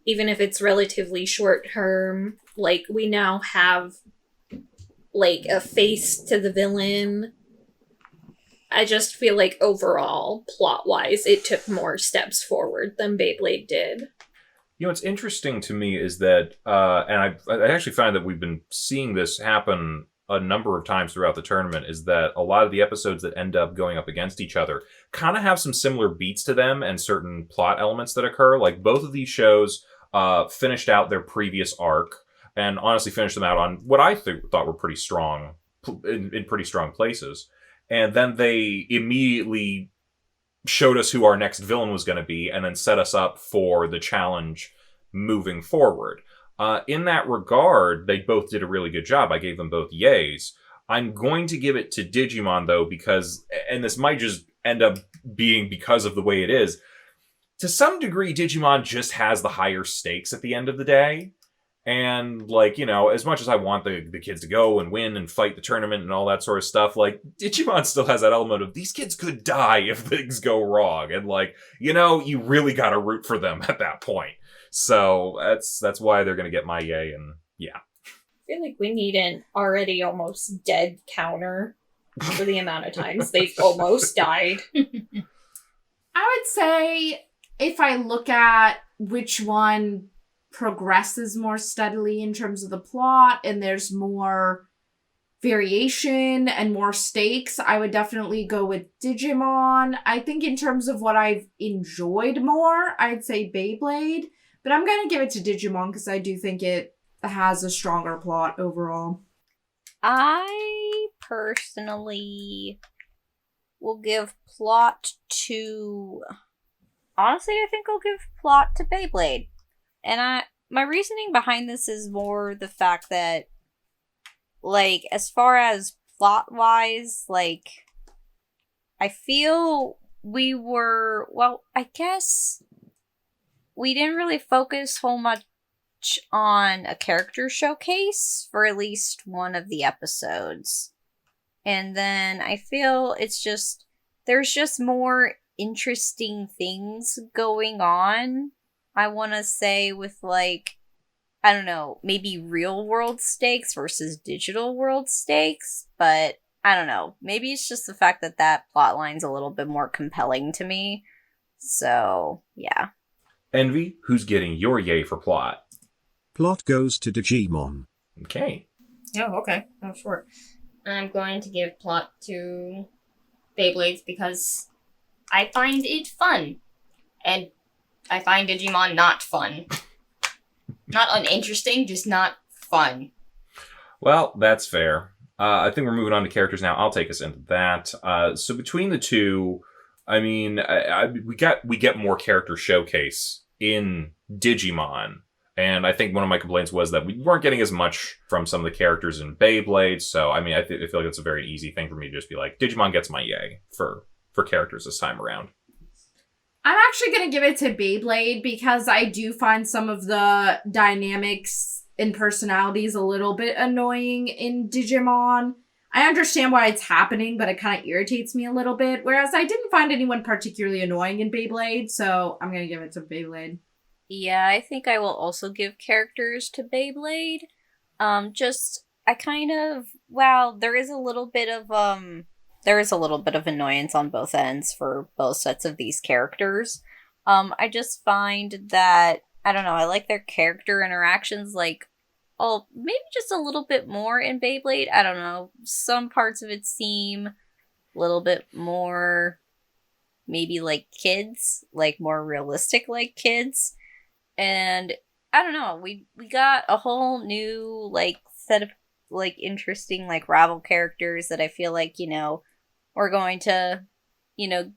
even if it's relatively short term. Like, we now have, like, a face to the villain. I just feel like overall, plot-wise, it took more steps forward than Beyblade did. You know, what's interesting to me is that, and I actually find that we've been seeing this happen a number of times throughout the tournament, is that a lot of the episodes that end up going up against each other kind of have some similar beats to them and certain plot elements that occur. Like, both of these shows finished out their previous arc, and honestly finished them out on what I thought were pretty strong, in pretty strong places. And then they immediately showed us who our next villain was going to be, and then set us up for the challenge moving forward. In that regard, they both did a really good job. I gave them both yays. I'm going to give it to Digimon, though, because, and this might just end up being because of the way it is, to some degree, Digimon just has the higher stakes at the end of the day. And, like, you know, as much as I want the kids to go and win and fight the tournament and all that sort of stuff, like, Digimon still has that element of, these kids could die if things go wrong. And, like, you know, you really gotta root for them at that point. So, that's why they're gonna get my yay, and yeah. I feel like we need an already almost dead counter for the amount of times they've almost died. I would say, if I look at which one progresses more steadily in terms of the plot and there's more variation and more stakes, I would definitely go with Digimon. I think in terms of what I've enjoyed more, I'd say Beyblade, but I'm gonna give it to Digimon because I do think it has a stronger plot overall. I personally will give plot to... Honestly, I think I'll give plot to Beyblade. And my reasoning behind this is more the fact that, like, as far as plot-wise, like, I feel we were, well, I guess we didn't really focus so much on a character showcase for at least one of the episodes. And then I feel it's just, there's just more interesting things going on. I want to say with, like, I don't know, maybe real world stakes versus digital world stakes, but I don't know. Maybe it's just the fact that that plot line's a little bit more compelling to me. So, yeah. Envy, who's getting your yay for plot? Plot goes to Digimon. Okay. Oh, okay. Oh, sure. I'm going to give plot to Beyblades because I find it fun. And I find Digimon not fun. Not uninteresting, just not fun. Well, that's fair. I think we're moving on to characters now. I'll take us into that. So between the two, I mean, we get more character showcase in Digimon. And I think one of my complaints was that we weren't getting as much from some of the characters in Beyblade. So, I mean, I feel like it's a very easy thing for me to just be like, Digimon gets my yay for characters this time around. I'm actually going to give it to Beyblade because I do find some of the dynamics and personalities a little bit annoying in Digimon. I understand why it's happening, but it kind of irritates me a little bit. Whereas I didn't find anyone particularly annoying in Beyblade, so I'm going to give it to Beyblade. Yeah, I think I will also give characters to Beyblade. I kind of, wow, there is a little bit of annoyance on both ends for both sets of these characters. I just find that, I don't know, I like their character interactions, like, oh, maybe just a little bit more in Beyblade. I don't know, some parts of it seem a little bit more, maybe like kids, like more realistic like kids. And I don't know, we got a whole new like set of like interesting like rival characters that I feel like, we're going to,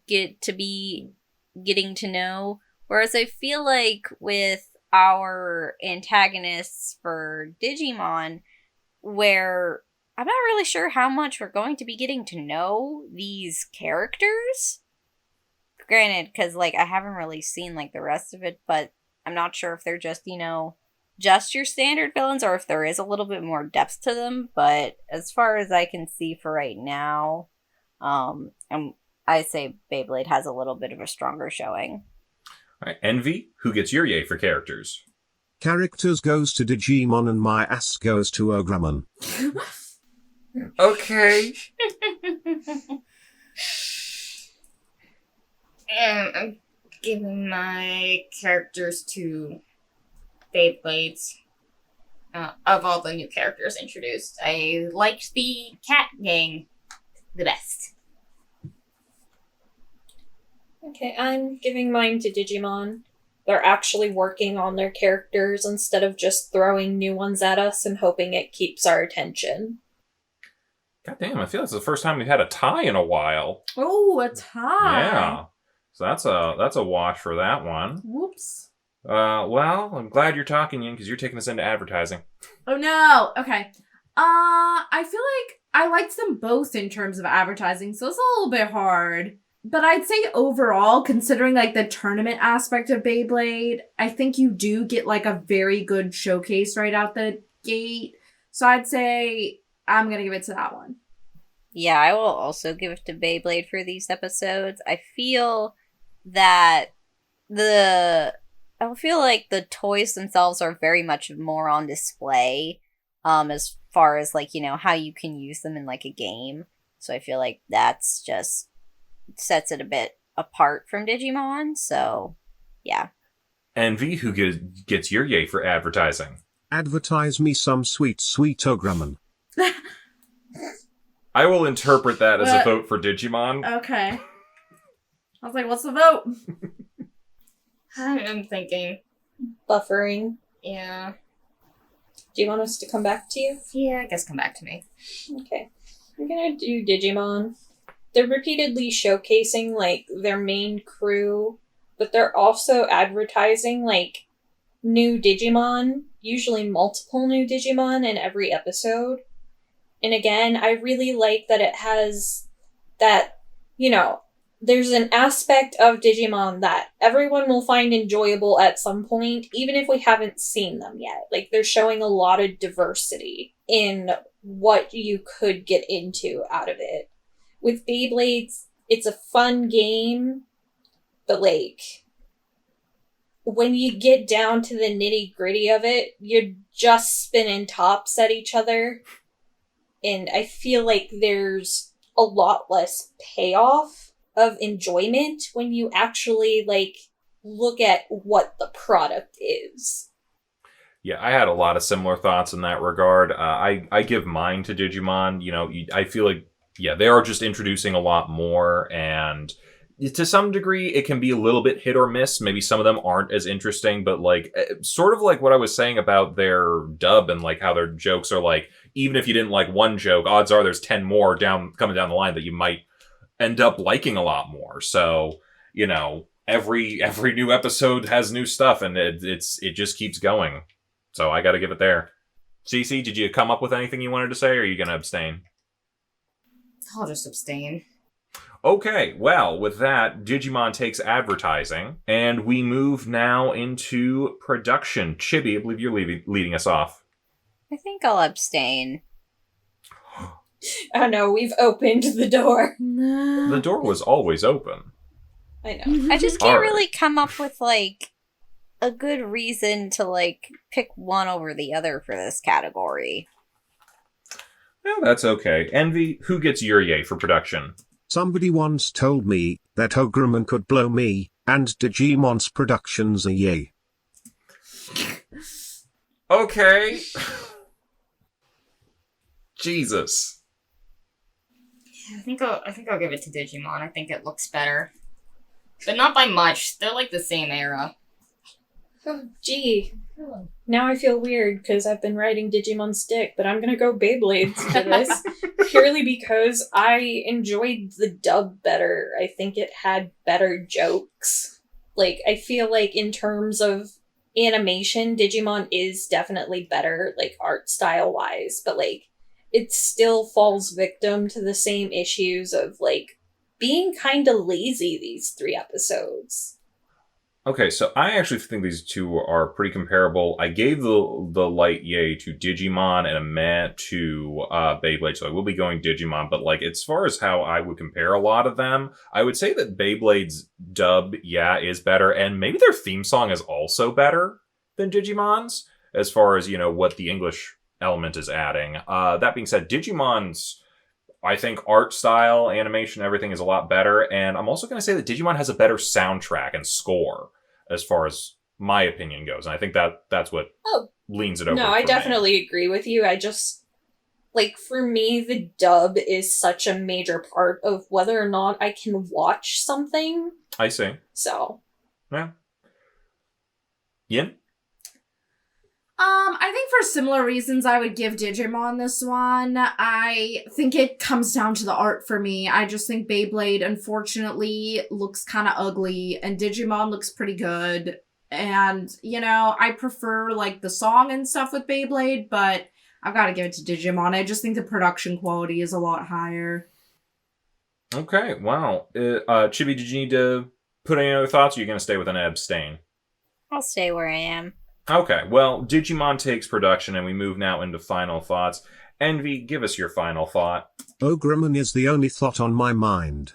get to be getting to know. Whereas I feel like with our antagonists for Digimon, where I'm not really sure how much we're going to be getting to know these characters. Granted, because like I haven't really seen like the rest of it, but I'm not sure if they're just, just your standard villains or if there is a little bit more depth to them. But as far as I can see for right now, I say Beyblade has a little bit of a stronger showing. All right, Envy, who gets your yay for characters? Characters goes to Digimon and my ass goes to Ogramon. Okay. And I'm giving my characters to Beyblades. Of all the new characters introduced, I liked the cat gang the best. Okay, I'm giving mine to Digimon. They're actually working on their characters instead of just throwing new ones at us and hoping it keeps our attention. God damn, I feel it's the first time we've had a tie in a while. Oh, a tie. Yeah. So that's a wash for that one. Whoops. Well, I'm glad you're talking, Yin, because you're taking us into advertising. Oh no. Okay. I feel like I liked them both in terms of advertising, so it's a little bit hard. But I'd say overall, considering like the tournament aspect of Beyblade, I think you do get like a very good showcase right out the gate. So I'd say I'm gonna give it to that one. Yeah, I will also give it to Beyblade for these episodes. I feel like the toys themselves are very much more on display, as far as like, how you can use them in like a game. So I feel like that's just sets it a bit apart from Digimon. So yeah. Envy, who gets your yay for advertising? Advertise me some sweet, sweet Ogramon. I will interpret that as a vote for Digimon. Okay. I was like, what's the vote? I'm thinking. Buffering. Yeah. Do you want us to come back to you? Yeah, I guess come back to me. Okay. I'm gonna do Digimon. They're repeatedly showcasing, like, their main crew, but they're also advertising, like, new Digimon, usually multiple new Digimon in every episode. And again, I really like that it has that, there's an aspect of Digimon that everyone will find enjoyable at some point, even if we haven't seen them yet. Like, they're showing a lot of diversity in what you could get into out of it. With Beyblades, it's a fun game, but, like, when you get down to the nitty-gritty of it, you're just spinning tops at each other. And I feel like there's a lot less payoff of enjoyment when you actually, like, look at what the product is. Yeah, I had a lot of similar thoughts in that regard. I give mine to Digimon. I feel like, yeah, they are just introducing a lot more, and to some degree, it can be a little bit hit or miss. Maybe some of them aren't as interesting, but like, sort of like what I was saying about their dub and like how their jokes are like, even if you didn't like one joke, odds are there's 10 more coming down the line that you might end up liking a lot more. So, every new episode has new stuff, and it just keeps going. So I got to give it there. Cece, did you come up with anything you wanted to say, or are you going to abstain? I'll just abstain. Okay, well, with that, Digimon takes advertising, and we move now into production. Chibi, I believe you're leading us off. I think I'll abstain. Oh no, we've opened the door. No. The door was always open. I know. I just can't really come up with, like, a good reason to, like, pick one over the other for this category. Yeah, that's okay. Envy, who gets your yay for production? Somebody once told me that Ogremon could blow me, and Digimon's production's a yay. Okay. Jesus. I think I'll give it to Digimon. I think it looks better. But not by much. They're like the same era. Oh, gee. Now I feel weird because I've been riding Digimon Stick, but I'm gonna go Beyblades for this. Purely because I enjoyed the dub better. I think it had better jokes. Like, I feel like in terms of animation, Digimon is definitely better, like, art style-wise, but, like, it still falls victim to the same issues of, like, being kinda lazy these 3 episodes. Okay, so I actually think these two are pretty comparable. I gave the light yay to Digimon and a meh to Beyblade, so I will be going Digimon. But like, as far as how I would compare a lot of them, I would say that Beyblade's dub, is better, and maybe their theme song is also better than Digimon's, as far as, what the English element is adding. That being said, Digimon's, I think, art style, animation, everything is a lot better, and I'm also going to say that Digimon has a better soundtrack and score, as far as my opinion goes, and I think that's what leans it over. No, I definitely agree with you. I just, like, for me, the dub is such a major part of whether or not I can watch something. I see. So. Yeah. Yin? I think for similar reasons, I would give Digimon this one. I think it comes down to the art for me. I just think Beyblade, unfortunately, looks kind of ugly, and Digimon looks pretty good. And, I prefer, like, the song and stuff with Beyblade, but I've got to give it to Digimon. I just think the production quality is a lot higher. Okay, wow. Chibi, did you need to put any other thoughts, or are you going to stay with an abstain? I'll stay where I am. Okay, well, Digimon takes production, and we move now into final thoughts. Envy, give us your final thought. Ogremon is the only thought on my mind.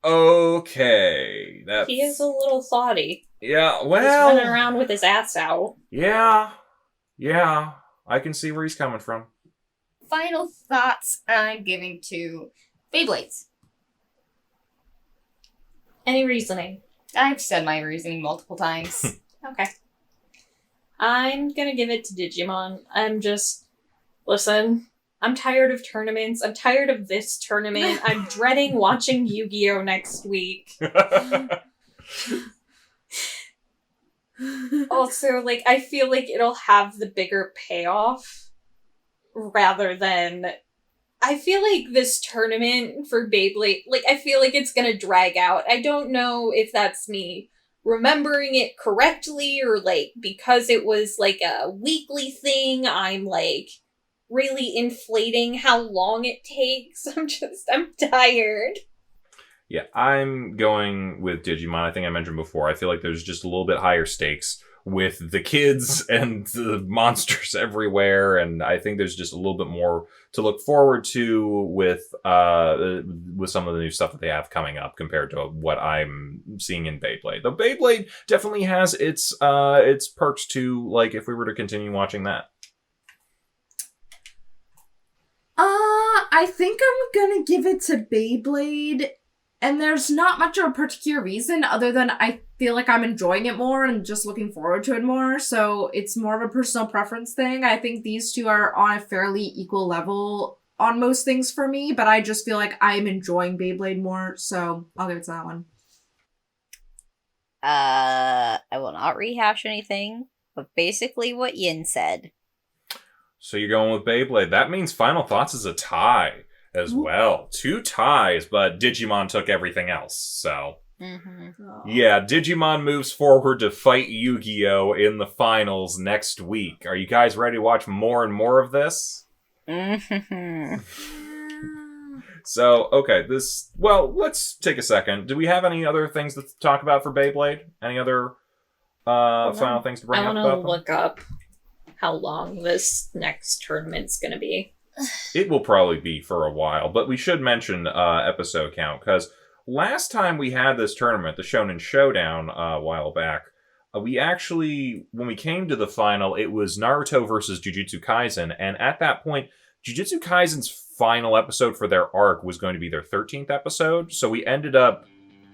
Okay, that's... He is a little thoughty. Yeah, He's well... running around with his ass out. Yeah, I can see where he's coming from. Final thoughts I'm giving to Beyblades. Any reasoning? I've said my reasoning multiple times. Okay. I'm gonna give it to Digimon. Listen, I'm tired of tournaments. I'm tired of this tournament. I'm dreading watching Yu-Gi-Oh! Next week. Also, like, I feel like it'll have the bigger payoff rather than... I feel like this tournament for Beyblade, like, I feel like it's gonna drag out. I don't know if that's me remembering it correctly, or, like, because it was, like, a weekly thing, I'm, like, really inflating how long it takes. I'm tired. Yeah, I'm going with Digimon. I think I mentioned before, I feel like there's just a little bit higher stakes with the kids and the monsters everywhere, and I think there's just a little bit more to look forward to with some of the new stuff that they have coming up compared to what I'm seeing in Beyblade. Though Beyblade definitely has its perks too, like if we were to continue watching that. I think I'm gonna give it to Beyblade, and there's not much of a particular reason other than I feel like I'm enjoying it more and just looking forward to it more, so it's more of a personal preference thing. I think these two are on a fairly equal level on most things for me, but I just feel like I'm enjoying Beyblade more, so I'll give it to that one. I will not rehash anything, but basically what Yin said. So you're going with Beyblade. That means Final Thoughts is a tie as well. 2 ties, but Digimon took everything else, so... Yeah, Digimon moves forward to fight Yu-Gi-Oh! In the finals next week. Are you guys ready to watch more and more of this? So, okay, let's take a second. Do we have any other things to talk about for Beyblade? Any other final things to bring up? I want to look up how long this next tournament's gonna be. It will probably be for a while, but we should mention episode count, because last time we had this tournament, the Shonen Showdown, a while back, We actually, when we came to the final, it was Naruto versus Jujutsu Kaisen, and at that point, Jujutsu Kaisen's final episode for their arc was going to be their 13th episode, so we ended up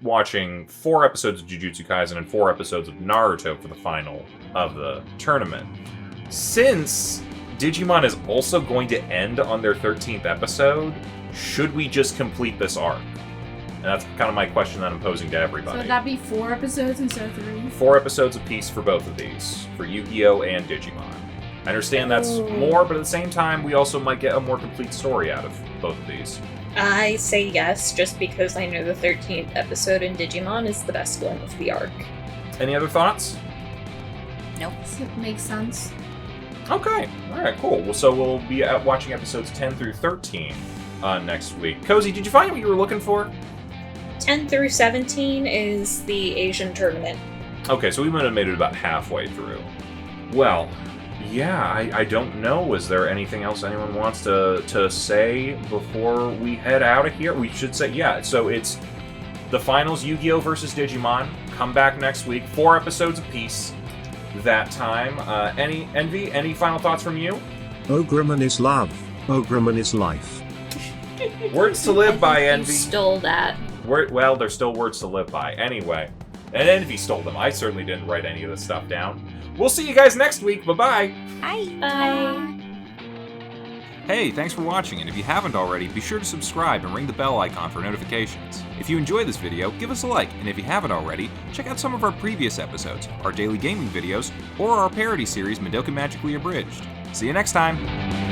watching 4 episodes of Jujutsu Kaisen and 4 episodes of Naruto for the final of the tournament. Since Digimon is also going to end on their 13th episode, should we just complete this arc? And that's kind of my question that I'm posing to everybody. So would that be 4 episodes instead of 3? 4 episodes apiece for both of these, for Yu-Gi-Oh! And Digimon. I understand that's more, but at the same time, we also might get a more complete story out of both of these. I say yes, just because I know the 13th episode in Digimon is the best one of the arc. Any other thoughts? Nope. That makes sense. Okay. Alright, cool. Well, so we'll be watching episodes 10 through 13 next week. Kozi, did you find what you were looking for? 10 through 17 is the Asian tournament. Okay, so we might have made it about halfway through. Well, yeah, I don't know. Is there anything else anyone wants to say before we head out of here? We should say, yeah, so it's the finals, Yu-Gi-Oh! Versus Digimon. Come back next week. 4 episodes apiece that time. Any final thoughts from you? Ogreman is love. Ogreman is life. Words to live by, You Envy. stole that. Well, there's still words to live by. Anyway, and Envy stole them. I certainly didn't write any of this stuff down. We'll see you guys next week. Bye-bye. Bye. Bye. Hey, thanks for watching, and if you haven't already, be sure to subscribe and ring the bell icon for notifications. If you enjoyed this video, give us a like, and if you haven't already, check out some of our previous episodes, our daily gaming videos, or our parody series, Madoka Magically Abridged. See you next time!